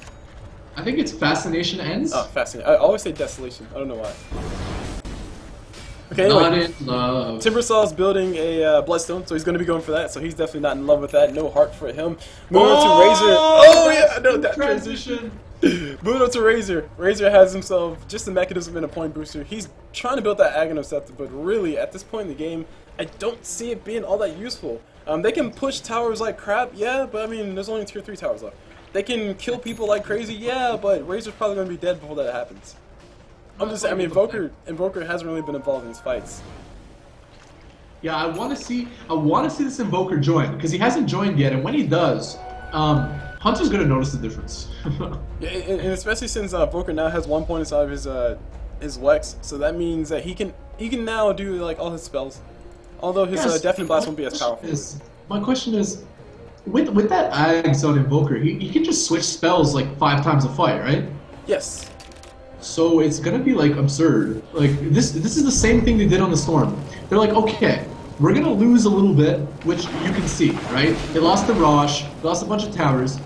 I think it's Fascination Ends. Oh, Fascination. I always say Desolation. I don't know why. Okay, anyway. Not in love. Timbersaw's building a Bloodstone, so he's going to be going for that. So he's definitely not in love with that. No heart for him. Moving on to Razor. Oh yeah, no, that transition. Moving on to Razor. Razor has himself just a mechanism and a point booster. He's trying to build that Aghanim Scepter, but really, at this point in the game, I don't see it being all that useful. They can push towers like crap, yeah, but I mean, there's only tier 3 towers left. They can kill people like crazy, yeah, but Razor's probably going to be dead before that happens. I'm just saying, I mean, Invoker hasn't really been involved in these fights. Yeah, I want to see this Invoker join, because he hasn't joined yet, and when he does, Hunter's going to notice the difference. Yeah, and especially since Invoker now has 1 point inside of his Lex, so that means that he can now do like all his spells. Although his Deafening Blast won't be as powerful. My question is, with that Ags on Invoker, he can just switch spells like 5 times a fight, right? Yes. So it's gonna be like absurd. Like this is the same thing they did on the Storm. They're like, okay, we're gonna lose a little bit, which you can see, right? They lost the Rosh, they lost a bunch of towers,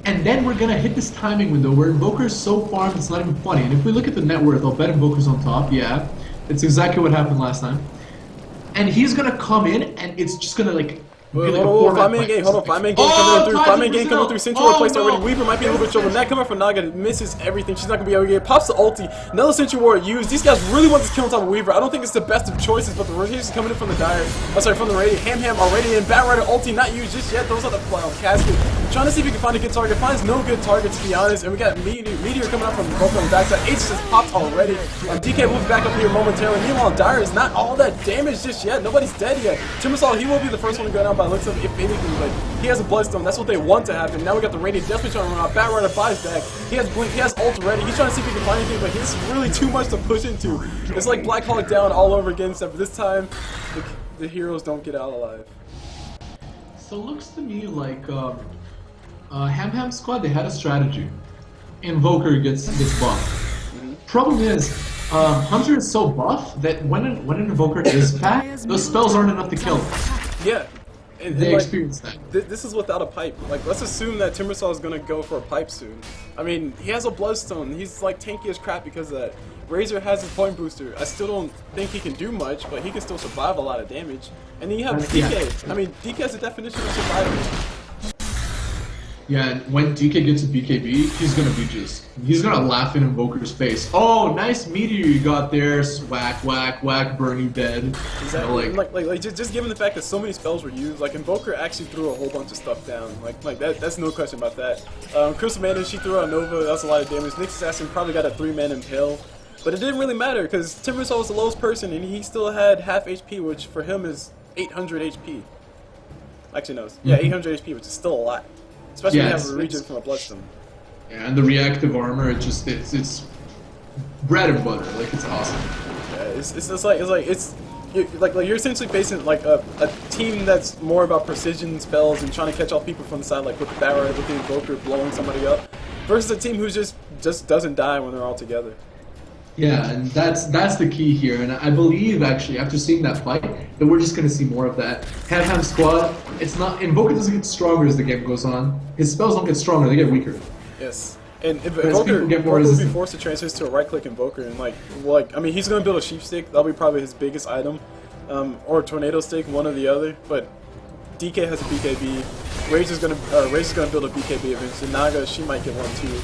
and then we're gonna hit this timing window where Invoker's so farmed it's not even funny. And if we look at the net worth, I'll bet Invoker's on top. Yeah, it's exactly what happened last time. And he's gonna come in, and it's just gonna like. Hold on, 5-man game coming through. 5-man game coming through. Sentry placed already. Weaver might be a little bit short. That coming from Naga misses everything. She's not gonna be able to get. Pops the ulti. Another Sentry Ward used. These guys really want this kill on top of Weaver. I don't think it's the best of choices, but the rotation is coming in from the Dire. Oh, sorry, from the Radiant. Ham already in. Batrider ulti not used just yet. Those are the casket. Trying to see if he can find a good target. Finds no good target to be honest. And we got Meteor coming up from both on the backside. H just popped already. DK moves back up here momentarily. Meanwhile, Dire is not all that damaged just yet. Nobody's dead yet. Timbersaw, he will be the first one to go down by the looks of it, if anything. But he has a Bloodstone. That's what they want to happen. Now we got the Radiant definitely trying to run out. Batrider buys back. He has Blink. He has ult ready. He's trying to see if he can find anything, but he's really too much to push into. It's like Black Hawk down all over again, except for this time, the heroes don't get out alive. So it looks to me like Ham squad, they had a strategy. Invoker gets buffed. Problem is, Hunter is so buff that when an Invoker is back, those spells aren't enough to kill him. Yeah. And They like, experience that. This is without a pipe. Like, let's assume that Timbersaw is gonna go for a pipe soon. I mean, he has a Bloodstone. He's like tanky as crap because of that. Razor has his point booster. I still don't think he can do much, but he can still survive a lot of damage. And then you have DK. I mean, DK is the definition of survival. Yeah, and when DK gets a BKB, he's gonna laugh in Invoker's face. Oh, nice meteor you got there. Whack, whack, whack, burn you dead. Exactly. Like just given the fact that so many spells were used, like Invoker actually threw a whole bunch of stuff down. Like that's no question about that. Crystal Mana, she threw out Nova, that's a lot of damage. Nyx Assassin probably got a 3-man Impale. But it didn't really matter because Timbersaw was the lowest person and he still had half HP, which for him is 800 HP. Actually no, yeah, 800 HP, which is still a lot. Especially when you have a regen from a Bloodstone. Yeah, and the reactive armor, it's bread and butter. Like, it's awesome. Yeah, it's you're essentially facing like a team that's more about precision spells and trying to catch off people from the side, like with the Barrett, with the Invoker blowing somebody up, versus a team who just doesn't die when they're all together. Yeah, and that's the key here, and I believe actually after seeing that fight that we're just gonna see more of that. Ham squad, it's not Invoker doesn't get stronger as the game goes on. His spells don't get stronger; they get weaker. Yes, and Invoker will be forced to transfer to a right-click Invoker, and like I mean he's gonna build a Sheep Stick. That'll be probably his biggest item, or a Tornado Stick, one or the other. But DK has a BKB. Razor's gonna build a BKB eventually. Naga, she might get one too.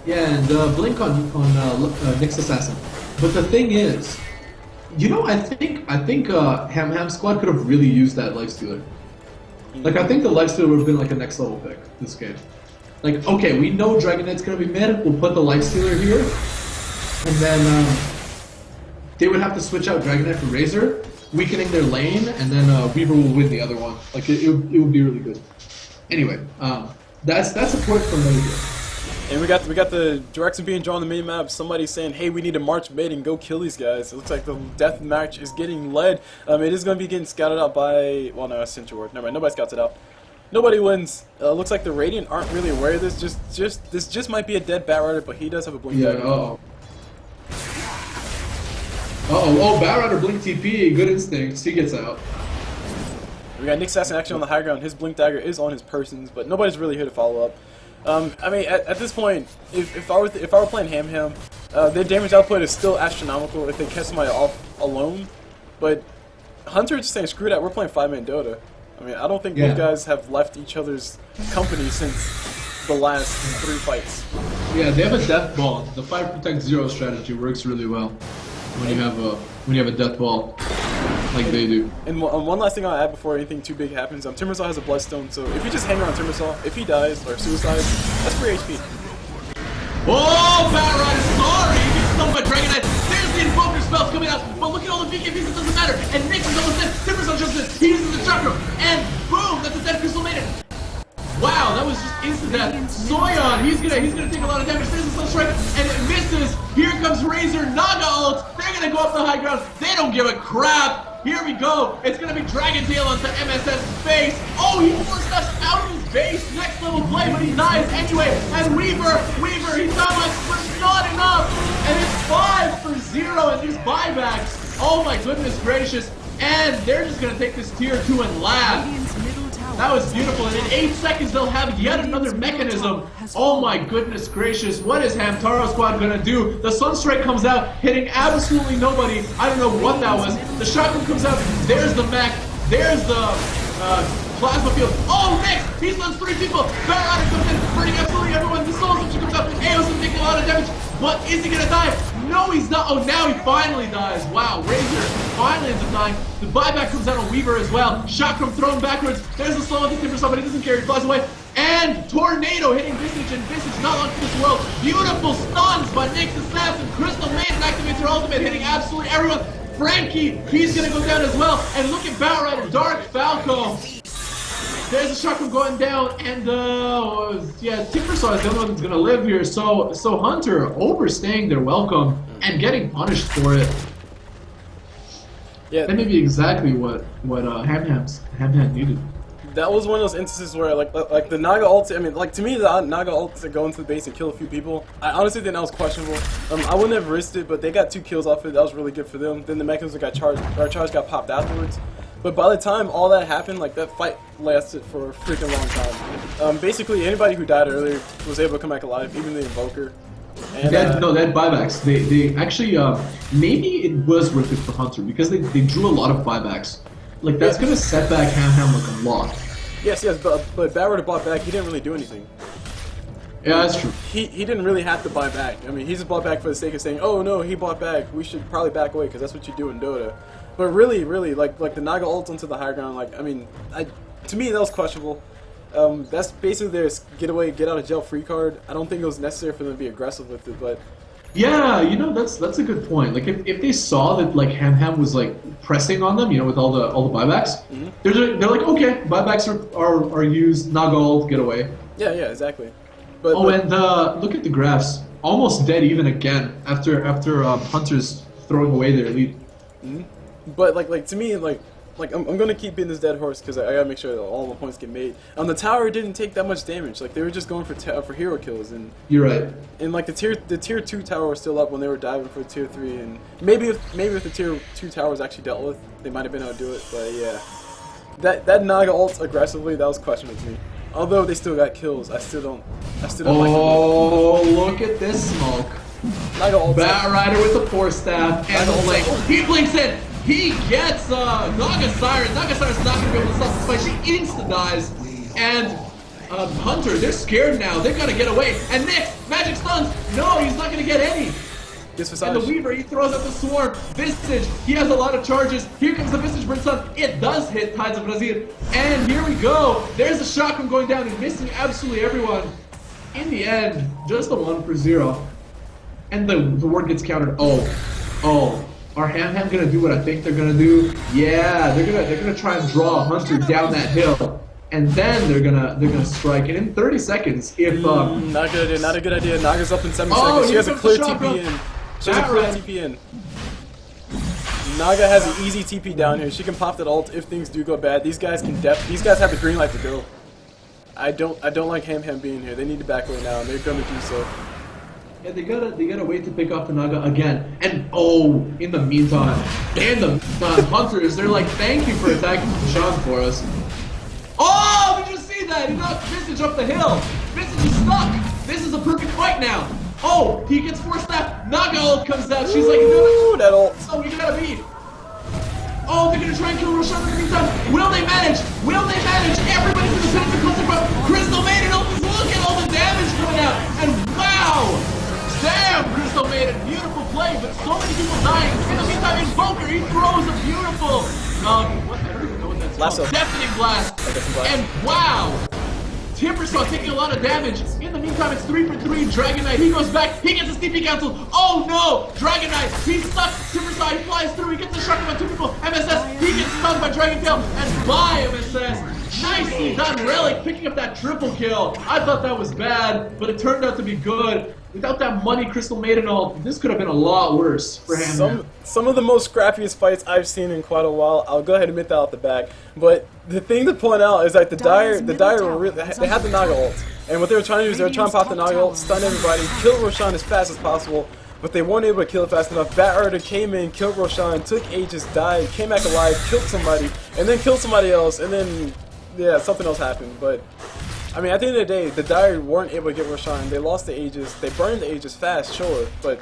Yeah, and blink on Nyx Assassin. But the thing is, you know, I think Ham Squad could have really used that Lifestealer. Like, I think the Lifestealer would have been like a next level pick this game. Like, okay, we know Dragon Knight's gonna be mid. We'll put the Lifestealer here, and then they would have to switch out Dragon Knight for Razor, weakening their lane, and then Weaver will win the other one. Like, it would be really good. Anyway, that's a point from Razor. And we got the direction being drawn on the minimap. Somebody saying, "Hey, we need to march mid and go kill these guys." It looks like the death match is getting led. It is going to be getting scouted out by, well, no, Central Ward. Never mind, nobody scouts it out. Nobody wins. Looks like the Radiant aren't really aware of this. This just might be a dead Batrider, but he does have a blink dagger. Oh, Batrider blink TP, good instincts. He gets out. We got Nyx Assassin actually on the high ground. His blink dagger is on his persons, but nobody's really here to follow up. I mean, at this point, if I were playing Ham, their damage output is still astronomical if they catch somebody off alone. But Hunter is just saying, screw that, we're playing 5-man Dota. I mean, I don't think those guys have left each other's company since the last 3 fights. Yeah, they have a death ball. The 5 protect 0 strategy works really well when you have a death ball. Like they do. And one last thing I'll add before anything too big happens, Timbersaw has a Bloodstone, so if you just hang around Timbersaw, if he dies or suicides, that's free HP. Oh, Batrider, sorry! He gets stung by Dragon Knight. There's the Invoker spells coming out, but look at all the BKBs, it doesn't matter. And Nyx is almost dead. Timbersaw jumps in, he uses the chakra, and boom, that's a dead Crystal Maiden. Wow, that was just instant death. Soyon, he's gonna take a lot of damage. There's a Sun Strike, and it misses. Here comes Razor, Naga ult. They're gonna go up the high ground. They don't give a crap. Here we go. It's gonna be Dragon Tail onto MSS's face. Oh, he forced us out of his base. Next level play, but he dies anyway. And Weaver, he saw us, but it's not enough. And it's 5-0, and there's buybacks. Oh my goodness gracious. And they're just gonna take this tier 2 and laugh. That was beautiful, and in 8 seconds they'll have yet another mechanism. Oh my goodness gracious, what is Hamtaro Squad gonna do? The Sunstrike comes out, hitting absolutely nobody. I don't know what that was. The shotgun comes out, there's the mech, there's the plasma field. Oh, next! He stuns 3 people! Batrider comes in, burning absolutely everyone. The Soul Assumption comes out, Aosin taking a lot of damage, but is he gonna die? No, he's not. Oh, now he finally dies. Wow, Razor finally ends up dying. The buyback comes out on Weaver as well. Chakram thrown backwards. There's a slow on the Timbersaw, but he doesn't care. He flies away. And Tornado hitting Visage, and Visage not long for this world. Beautiful stuns by Nyx Assassin. Crystal Maiden activates her ultimate, hitting absolutely everyone. Frankie, he's gonna go down as well. And look at Batrider, Dark Falco. There's a chakram going down, and yeah, Timbersaw is the only one that's gonna live here. So Hunter overstaying their welcome and getting punished for it. Yeah, that may be exactly what Ham needed. That was one of those instances where, like the Naga ult. I mean, like to me, the Naga ult to go into the base and kill a few people. I honestly think that was questionable. I wouldn't have risked it, but they got 2 kills off it. That was really good for them. Then the mechanism got charged. Our charge got popped afterwards. But by the time all that happened, like that fight lasted for a freaking long time. Basically, anybody who died earlier was able to come back alive, even the Invoker. And, no, they had buybacks. They actually maybe it was worth it for Hunter because they drew a lot of buybacks. Like that's gonna set back Ham like a lot. Yes, but Barrett bought back. He didn't really do anything. Yeah, that's true. He didn't really have to buy back. I mean, he just bought back for the sake of saying, "Oh no, he bought back. We should probably back away because that's what you do in Dota." But really, like the Naga ult onto the high ground. Like I mean, to me that was questionable. That's basically their get away, get out of jail free card. I don't think it was necessary for them to be aggressive with it, but. Yeah, you know that's a good point. Like if they saw that like Ham was like pressing on them, you know, with all the buybacks, they're like, okay, buybacks are used. Naga ult, get away. Yeah, exactly. But and look at the graphs, almost dead even again after Hunter's throwing away their lead. But like to me, like I'm gonna keep beating this dead horse because I gotta make sure that all my points get made. The tower didn't take that much damage. Like they were just going for hero kills, and you're right. And like the tier 2 tower was still up when they were diving for tier 3, and maybe if the tier 2 tower was actually dealt with, they might have been able to do it. But yeah, that Naga ult aggressively, that was questionable to me. Although they still got kills, I still don't like it. Oh, look at this smoke! Naga ult. Bat Rider with the force staff and the blink. He blinks in. He gets Naga Siren. Naga Siren's not going to be able to stop the fight. She insta-dies. And Hunter, they're scared now. They've got to get away. And Nick, magic stuns. No, he's not going to get any. And the Weaver, he throws out the Swarm. Visage, he has a lot of charges. Here comes the Visage Burn Stun. It does hit Tides of Brazil. And here we go. There's the shotgun going down and missing absolutely everyone. In the end, just a 1-for-0. And the ward gets countered. Oh. Are Ham gonna do what I think they're gonna do? Yeah, they're gonna try and draw Hunter down that hill, and then they're gonna strike. And in 30 seconds, if not a good idea. Naga's up in 7 seconds. She has a clear TP in. She has a clear TP in. Naga has an easy TP down here. She can pop that ult if things do go bad. These guys have the green light to go. I don't like Ham being here. They need to back away now, and they're gonna do so. Yeah, they gotta wait to pick up the Naga again. And in the meantime, Hunters, they're like, thank you for attacking Sean for us. Oh, did you see that? He knocked Visage up the hill. Visage is stuck. This is a perfect fight now. Oh, he gets force staff. Naga ult comes out. She's like, no, that ult. Oh, you gotta beat. Oh, they're gonna try and kill Roshan in the meantime. Will they manage? Everybody's in the center closer from Crystal Maiden. Look at all the damage coming out. And wow! Damn, Crystal Maiden, beautiful play, but so many people dying. In the meantime, Invoker, he throws a beautiful, I don't even know what that's called. Deafening blast. And wow, Timbersaw taking a lot of damage. In the meantime, it's 3-for-3. Dragon Knight, he goes back, he gets his TP cancelled. Oh no, Dragon Knight, he's stuck. Timbersaw, he flies through, he gets the shot by 2 people. MSS, he gets stunned by Dragon Tail, and by MSS. Nicely done, Relic picking up that triple kill. I thought that was bad, but it turned out to be good. Without that money Crystal Maiden ult, this could have been a lot worse for him. Some of the most scrappiest fights I've seen in quite a while. I'll go ahead and admit that off the back. But the thing to point out is that the Dire were really, they had the Naga ult, and what they were trying to do is they were trying to pop the Naga ult, stun everybody, kill Roshan as fast as possible. But they weren't able to kill it fast enough. Bat Rider came in, killed Roshan, took ages, died, came back alive, killed somebody, and then killed somebody else, and then something else happened. But I mean, at the end of the day, the Dire weren't able to get Roshan. They lost the Aegis. They burned the Aegis fast, sure, but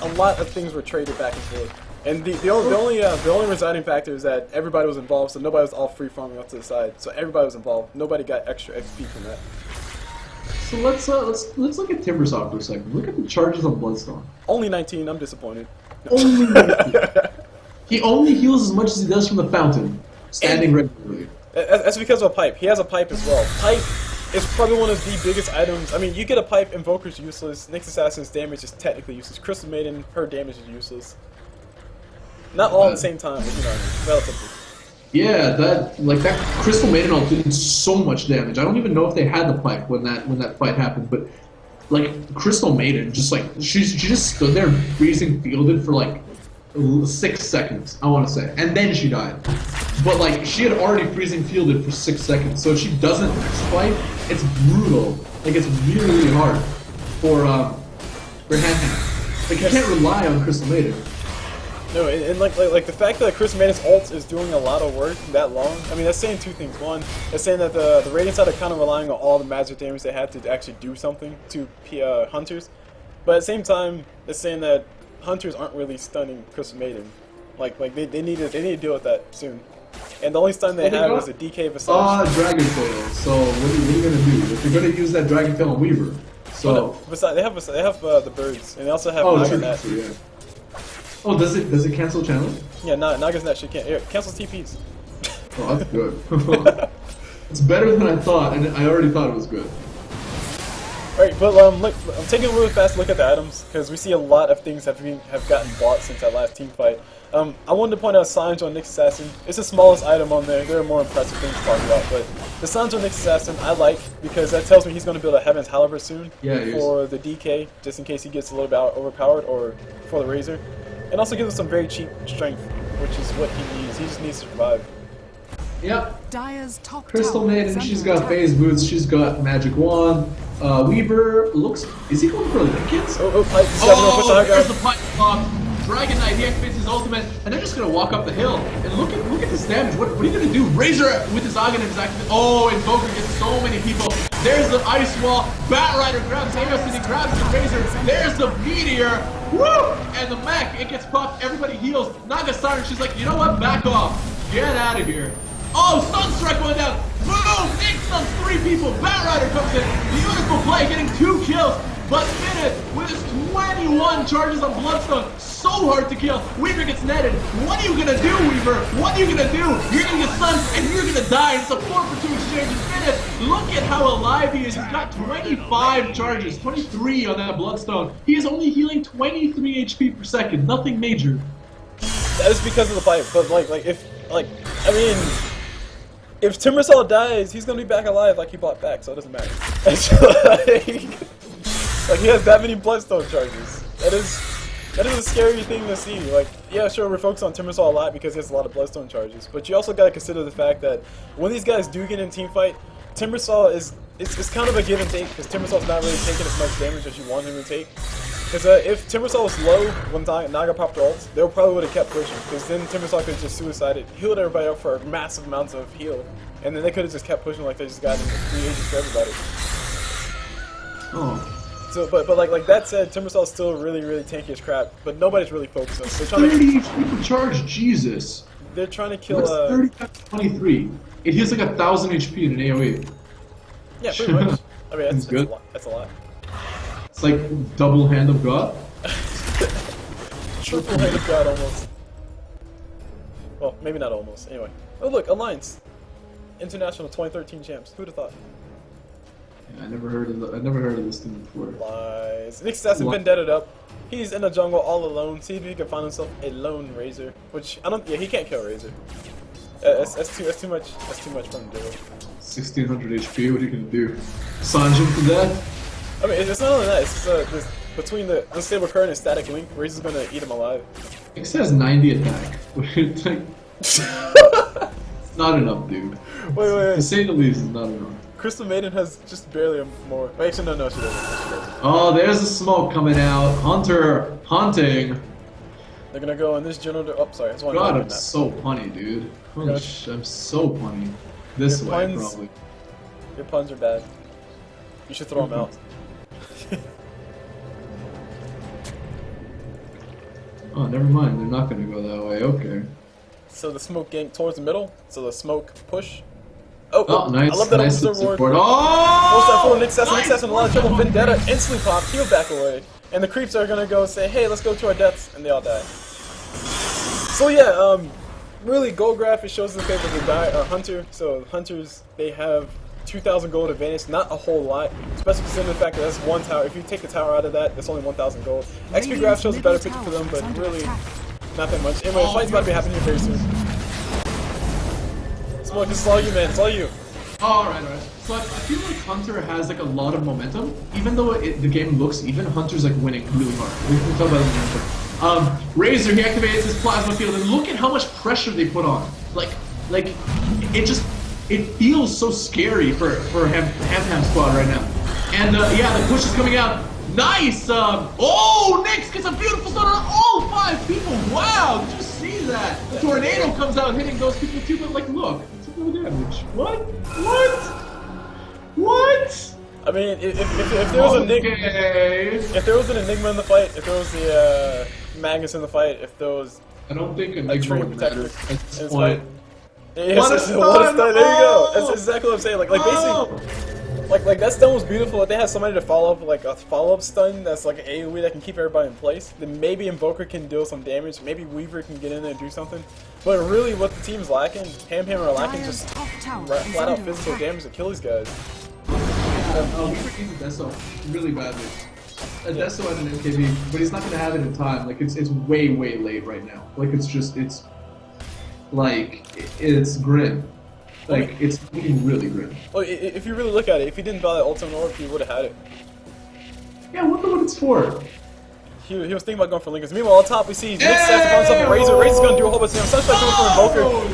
a lot of things were traded back and forth. And the only residing factor is that everybody was involved, so nobody was all free farming off to the side. So everybody was involved. Nobody got extra XP from that. So let's look at Timbersaw for a second. Look at the charges on Bloodstone. Only 19. I'm disappointed. No. Only 19. He only heals as much as he does from the fountain, standing regularly. That's because of a pipe. He has a pipe as well. Pipe is probably one of the biggest items. I mean, you get a pipe, Invoker's useless, Nyx Assassin's damage is technically useless, Crystal Maiden, her damage is useless. Not all at the same time, but you know what I mean, relatively. Yeah, that Crystal Maiden ult did so much damage. I don't even know if they had the pipe when that fight happened, but like Crystal Maiden, just like she just stood there freezing fielded for like 6 seconds, I want to say, and then she died. but like she had already freezing fielded for 6 seconds. So if she doesn't fight, it's brutal. Like it's really, really hard for hand. Like you can't rely on Crystal Maiden. No, and like the fact that Chris Maiden's ult is doing a lot of work that long, I mean, that's saying two things. One, it's saying that the Radiant side are kind of relying on all the magic damage they had to actually do something to Hunters. But at the same time, it's saying that Hunters aren't really stunning Chris Maiden. Like they need to deal with that soon. And the only stun they had was a DK Visage. Dragon Tail. So what are you gonna do? If you're gonna use that Dragon Tail on Weaver. So besides, they have the birds, and they also have Naga's. Yeah. Oh, does it cancel channel? Yeah, Naga's net. She can't. Here, cancels TPs. Oh, that's good. It's better than I thought, and I already thought it was good. Alright, but look, I'm taking a really fast look at the items because we see a lot of things have gotten bought since that last team fight. I wanted to point out Sange on Nyx Assassin. It's the smallest item on there. There are more impressive things to talk about, but the Sange on Nyx Assassin I like because that tells me he's going to build a Heaven's Halberd soon for the DK, just in case he gets a little bit overpowered, or for the Razor. And also gives us some very cheap strength, which is what he needs. He just needs to survive. Yep. Dire's top Crystal tower Maiden, is she's under got attack. phase boots, she's got magic wand. Weaver looks. Is he going for Lincolns? There's the pipe block. Dragon Knight, he activates his ultimate, and they're just gonna walk up the hill. And look at this damage. What are you gonna do? Razor with his Aghanim is activated. Oh, and Goku gets so many people. There's the ice wall. Bat Rider grabs Amos and he grabs the Razor. There's the meteor. Woo! And the mech, it gets popped. Everybody heals. Naga Siren, she's like, you know what? Back off. Get out of here. Oh, Sunstrike going down. Boom! Nick stuns 3 people. Bat Rider comes in. Beautiful play, getting 2 kills. But Minute, with his 21 charges on Bloodstone, so hard to kill. Weaver gets netted. What are you gonna do, Weaver? What are you gonna do? You're gonna get stunned and you're gonna die. It's a 4-for-2 exchange. Minute, look at how alive he is. He's got 25 charges, 23 on that Bloodstone. He is only healing 23 HP per second. Nothing major. That is because of the fight. But if Timbersaw dies, he's gonna be back alive like he bought back, so it doesn't matter. Like he has that many Bloodstone charges. That is a scary thing to see. Like, yeah, sure, we're focused on Timbersaw a lot because he has a lot of Bloodstone charges, but you also gotta consider the fact that when these guys do get in team fight, Timbersaw it's kind of a give and take because Timbersaw's not really taking as much damage as you want him to take. Because if Timbersaw was low when Naga popped her ult, they probably would have kept pushing. Because then Timbersaw could have just suicided, healed everybody up for massive amounts of heal, and then they could have just kept pushing like they just got in 3 ages for everybody. Oh. So, but like that said, Timbersaw is still really tanky as crap, but nobody's really focused on it. 30 HP per charge, Jesus. They're trying to kill. What's 30 times 23? It heals like 1,000 HP in an AoE. Yeah, pretty much. I mean, that's good. That's a lot. It's like double hand of God. Triple hand of God almost. Well, maybe not almost. Anyway. Oh look, Alliance, International 2013 champs. Who'd have thought? Yeah, I never heard of this thing before. Lies. Nyx Assassin vendetted up. He's in the jungle all alone. See if he can find himself a lone Razor. Which I don't. Yeah, he can't kill Razor. That's too much for him to do. 1600 HP. What are you gonna do? Sange him to death? I mean, it's not only that. It's just between the unstable current and static link, Razor's gonna eat him alive. Nyx has 90 attack. It's not enough, dude. Wait. To say the least, it's not enough. Crystal Maiden has just barely more. Wait, actually, no, she doesn't. Oh, there's the smoke coming out. Hunter hunting. They're gonna go in this general. Oh, sorry. That's one. God, I'm so punny, dude. I'm so punny. This way, puns, probably. Your puns are bad. You should throw them out. Oh, never mind. They're not gonna go that way. Okay. So the smoke gank towards the middle. So the smoke push. Oh, nice. I love that nice reward. Oh! Nyx Assassin, a lot of trouble. Vendetta instantly popped, heal back away. And the creeps are gonna go say, hey, let's go to our deaths, and they all die. So yeah, really gold graph, it shows in favor of the Hunter. So Hunters, they have 2,000 gold advantage, not a whole lot, especially considering the fact that that's one tower. If you take the tower out of that, that's only 1,000 gold. XP graph shows a better picture for them, but really not that much. Anyway, the fight's about to be happening here very soon. Smoke, this is all you, man. It's all you. Alright. So I feel like Hunter has like a lot of momentum. Even though the game looks even, Hunter's like winning really hard. We can talk about the momentum. Razor, he activates his plasma field, and look at how much pressure they put on. Like, like it feels so scary for Ham squad right now. And yeah, the push is coming out. Nice! Oh, Nyx gets a beautiful stun on all 5 people. Wow, did you see that? The tornado comes out hitting those people too, but like, look, it's no damage. What? What? I mean, if there was if there was an Enigma in the fight, if there was the Magnus in the fight, if there was I don't think Enigma would matter at this point. Yes, What a stun! There you go. That's exactly what I'm saying. Like basically, like that stun was beautiful. If they had somebody to follow up, like a follow-up stun that's like an AoE that can keep everybody in place, then maybe Invoker can deal some damage. Maybe Weaver can get in there and do something. But really, what the team's lacking, Ham are lacking just flat out physical damage to kill these guys. Weaver needs a Deso really badly. A Deso and an MKB, but he's not gonna have it in time. Like it's way late right now. Like it's grim. Like it's looking really grim. Well, if you really look at it, if he didn't buy that ultimate orb, he would have had it. Yeah, I wonder what it's for. He was thinking about going for Linkers. Meanwhile, on top we see Nyx sets on himself a Razor. Razor's gonna do a whole bunch of damage. Sunstrike coming from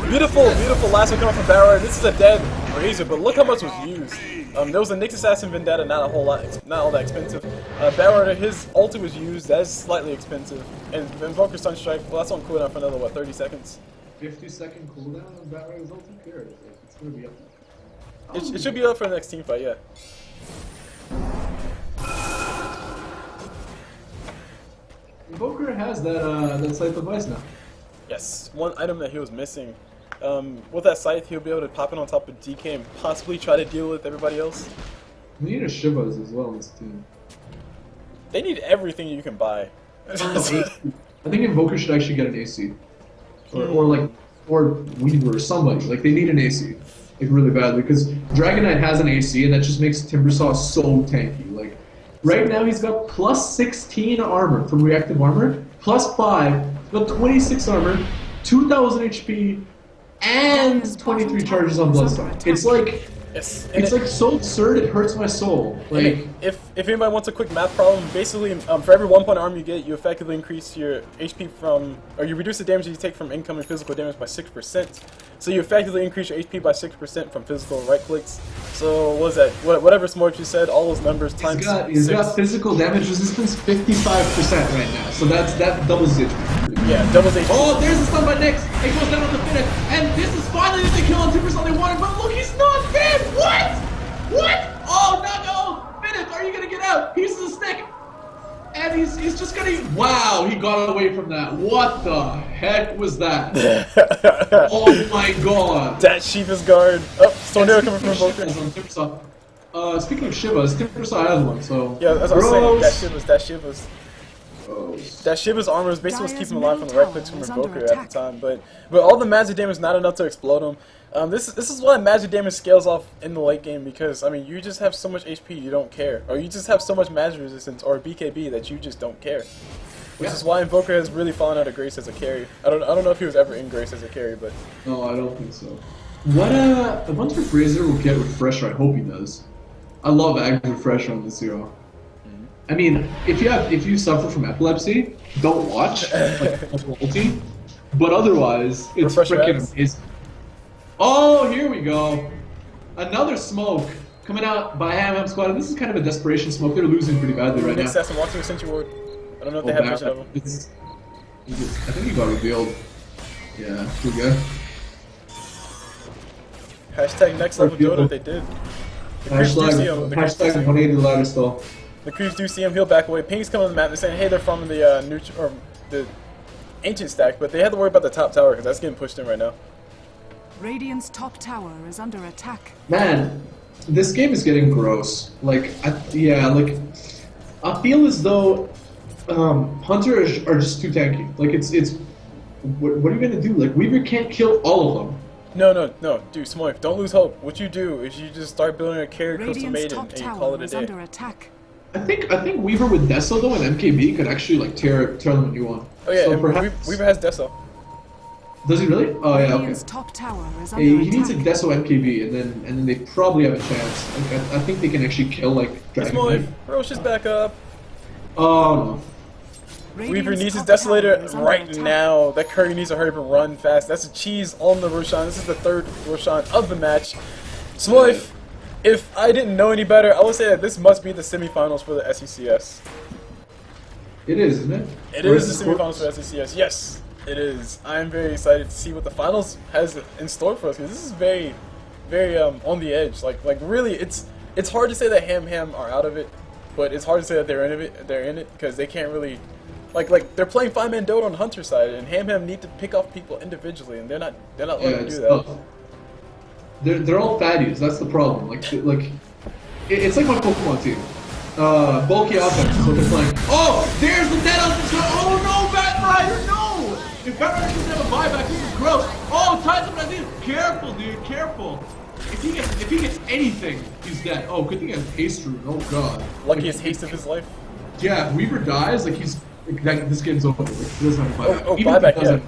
Invoker. Beautiful lasso coming from Barrow. This is a dead Razor, but look how much was used. There was a Nyx Assassin Vendetta, not all that expensive. Barrow, his ulti was used. That is slightly expensive. And Invoker Sunstrike, well, that's on cooldown for another 30 seconds. 50-second cooldown on Barrow's ulti period. It's gonna be up there. It should be up for the next team fight, yeah. Invoker has that scythe device now. Yes, one item that he was missing. With that scythe, he'll be able to pop it on top of DK and possibly try to deal with everybody else. We need a Shivas as well in this team. They need everything you can buy. I think Invoker should actually get an AC. Or Weaver or somebody. Like, they need an AC. Like, really badly. Because Dragon Knight has an AC, and that just makes Timbersaw so tanky. Like, right now he's got plus 16 armor from reactive armor, plus 5, he's got 26 armor, 2000 HP, and 23 charges on Bloodstone. It's like... Yes. It's like so absurd it hurts my soul. Like if anybody wants a quick math problem, basically for every 1 point armor you get, you effectively increase your HP or you reduce the damage you take from incoming physical damage by 6%. So you effectively increase your HP by 6% from physical right clicks. So what is that? Whatever Smoyf just said, all those numbers times he's got physical damage resistance 55% right now. So that doubles it. Yeah, doubles HP. Oh, there's the stun by Nyx. It goes down on the finish, and this is finally the kill on 2% they wanted. But look, he's not dead. What? Oh no! Fnatic, are you gonna get out? He uses a stick, and he's just gonna. Wow, he got away from that. What the heck was that? Oh my god! That Shiva's guard. Oh, Tornado coming from Invoker. Speaking of Shivas, Timbersaw has one. So yeah, that's what I'm saying. That Shiva's. That Shiva's armor is basically what's keeping him alive from the right clicks from Invoker at the time, but all the magic damage is not enough to explode him. This is why magic damage scales off in the late game, because I mean you just have so much HP you don't care, or you just have so much magic resistance or BKB that you just don't care. Which is why Invoker has really fallen out of grace as a carry. I don't know if he was ever in grace as a carry, but no, I don't think so. What I wonder if Razor will get Refresher. I hope he does. I love Ag Refresher on this hero. I mean, if you suffer from epilepsy, don't watch like ulti. But otherwise, it's freaking amazing. Oh, here we go. Another smoke coming out by Ham Squad. And this is kind of a desperation smoke. They're losing pretty badly right now. Nyx has walking Sentry Ward. I don't know if they have vision of him. I think he got revealed. Yeah, pretty good. Hashtag next level DotA, they did. Hashtag 180 ladder stall. The creeps do see him, he'll back away. Ping's coming on the map, they're saying, hey, they're from the ancient stack, but they have to worry about the top tower because that's getting pushed in right now. Radiant's top tower is under attack. Man, this game is getting gross. Like, I feel as though Hunters are just too tanky. Like, what are you gonna do? Like, Weaver can't kill all of them. No, dude, Smoyf, don't lose hope. What you do is you just start building a carry Crystal Maiden and you call it a day. Under attack. I think Weaver with Deso though and MKB could actually like tear them a new one. Oh yeah, so perhaps... Weaver has Deso. Does he really? Oh yeah, okay. Top tower is under he needs a Deso MKB and then they probably have a chance. Like, I think they can actually kill like Dragon Knight. Roche is back up. Oh no. Weaver needs his Desolator right now. That Curry needs to hurry up and run fast. That's a cheese on the Roshan. This is the third Roshan of the match. Smoyf, if I didn't know any better, I would say that this must be the semifinals for the SECS. It is, isn't it? It is the semifinals for the SECS. Yes, it is. I am very excited to see what the finals has in store for us, because this is very, very on the edge. Like really, it's hard to say that Ham are out of it, but it's hard to say that they're in it because they can't really. Like they're playing 5-man Dota on Hunter side, and Ham need to pick off people individually, and they're not letting them do that. Tough. They're all fatties. That's the problem. It's like my Pokemon team. Bulky offense is what they're playing. Oh, there's the dead on the shot. Oh no, Bat Rider, no! If Bat Rider doesn't have a buyback, this is gross. Oh, ties up Brazil. Careful, dude, careful. If he gets anything, he's dead. Oh, good thing he has haste rune. Oh god. Luckiest haste of his life. Yeah, if Weaver dies, this game's over. He doesn't have a buyback. Oh, buyback, yeah.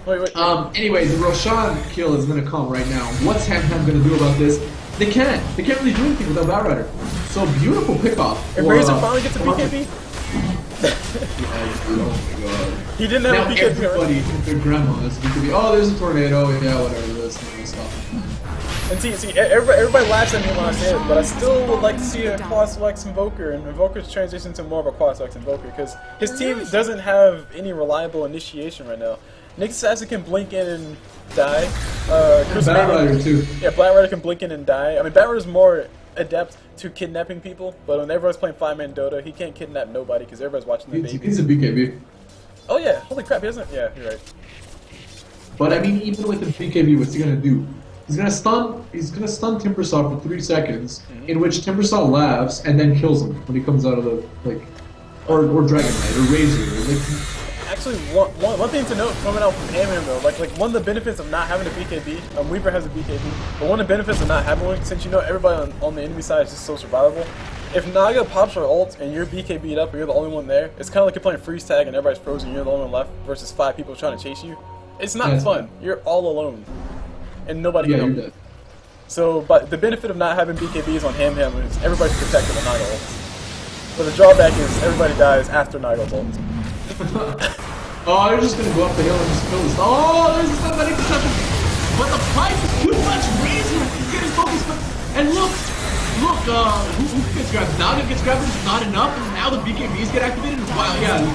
Wait. Anyway, the Roshan kill is gonna come right now. What's Ham gonna do about this? They can't really do anything without Bat Rider. So beautiful pickoff. And Razor finally gets a BKB. Oh my god. He didn't have a BKB. Everybody, their grandma has a BKB. Oh, there's a tornado. Yeah, whatever. That's stuff. And see, everybody laughs at me when I say it, but I still would like to see a Quas Lex Invoker, and Invoker's transition to more of a Quas Lex Invoker, because his team doesn't have any reliable initiation right now. Nick Assassin can blink in and die. Chris Bat Rider too. Yeah, Bat Rider can blink in and die. I mean, Bat Rider's more adept to kidnapping people, but when everyone's playing 5-man Dota, he can't kidnap nobody because everybody's watching the baby. He's a BKB. Oh yeah, holy crap, he doesn't. Yeah, you're right. But I mean, even with the BKB, what's he gonna do? He's gonna stun Timbersaw for 3 seconds, in which Timbersaw laughs and then kills him when he comes out of the or Dragon Knight or Razor. Actually, one thing to note coming out from Ham though, like one of the benefits of not having a BKB, Weaver has a BKB, but one of the benefits of not having one, since you know everybody on the enemy side is just so survivable. If Naga pops her ult and you're BKB'd up and you're the only one there, it's kind of like you're playing freeze tag and everybody's frozen and you're the only one left versus 5 people trying to chase you. It's not fun. You're all alone, and nobody can help you. So, but the benefit of not having BKBs on Ham is everybody's protected on Naga ult. But the drawback is everybody dies after Naga's ult. Oh, they're just gonna go up the hill and just kill this. Oh, there's somebody interception. But the fight is too much. Razor is getting focused. And look, who gets grabbed? Naga gets grabbed, it's not enough, and now the BKBs get activated. Wow, yeah,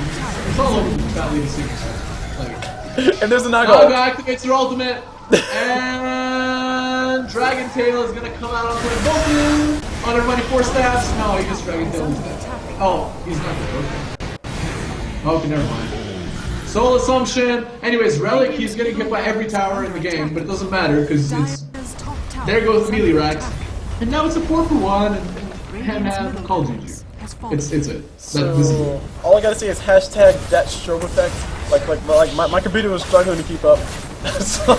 it's all over the Valley of Secrets. And there's a Naga. Naga activates her ultimate, and Dragon Tail is gonna come out onto the Gosu. On everybody 4 stabs. No, he gets Dragon Tail instead. Oh, he's not there. Okay, never mind. Soul Assumption. Anyways, Relic, he's getting hit by every tower in the game, but it doesn't matter because it's. There goes melee racks. And now it's a 4-for-1, and Ham called GG. It's it. So, all I gotta say is hashtag that strobe effect. Like my computer was struggling to keep up. So,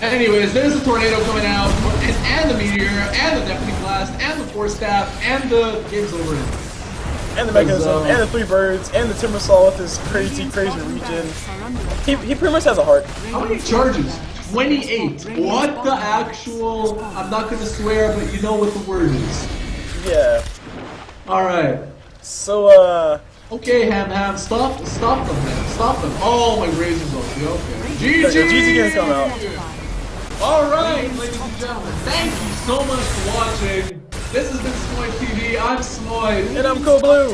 anyways, there's the tornado coming out, and the meteor, and the deafening blast, and the 4-staff, and the game's over. And the mechanism, and the 3 birds, and the Timbersaw with his crazy regen. He pretty much has a heart. How many charges? 28. What the actual? I'm not gonna swear, but you know what the word is. Yeah. All right. So okay, Ham, stop them, man, stop them. Oh, my razor's okay. GG. GG gonna come out. All right, ladies and gentlemen, thank you so much for watching. This has been Smoyf TV. I'm Smoyf. And I'm CulBlu.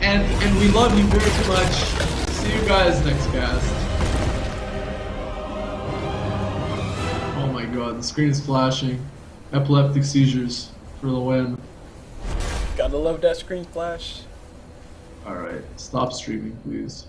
And we love you very much. See you guys next cast. Oh my god, the screen is flashing. Epileptic seizures for the win. Gotta love that screen flash. Alright, stop streaming, please.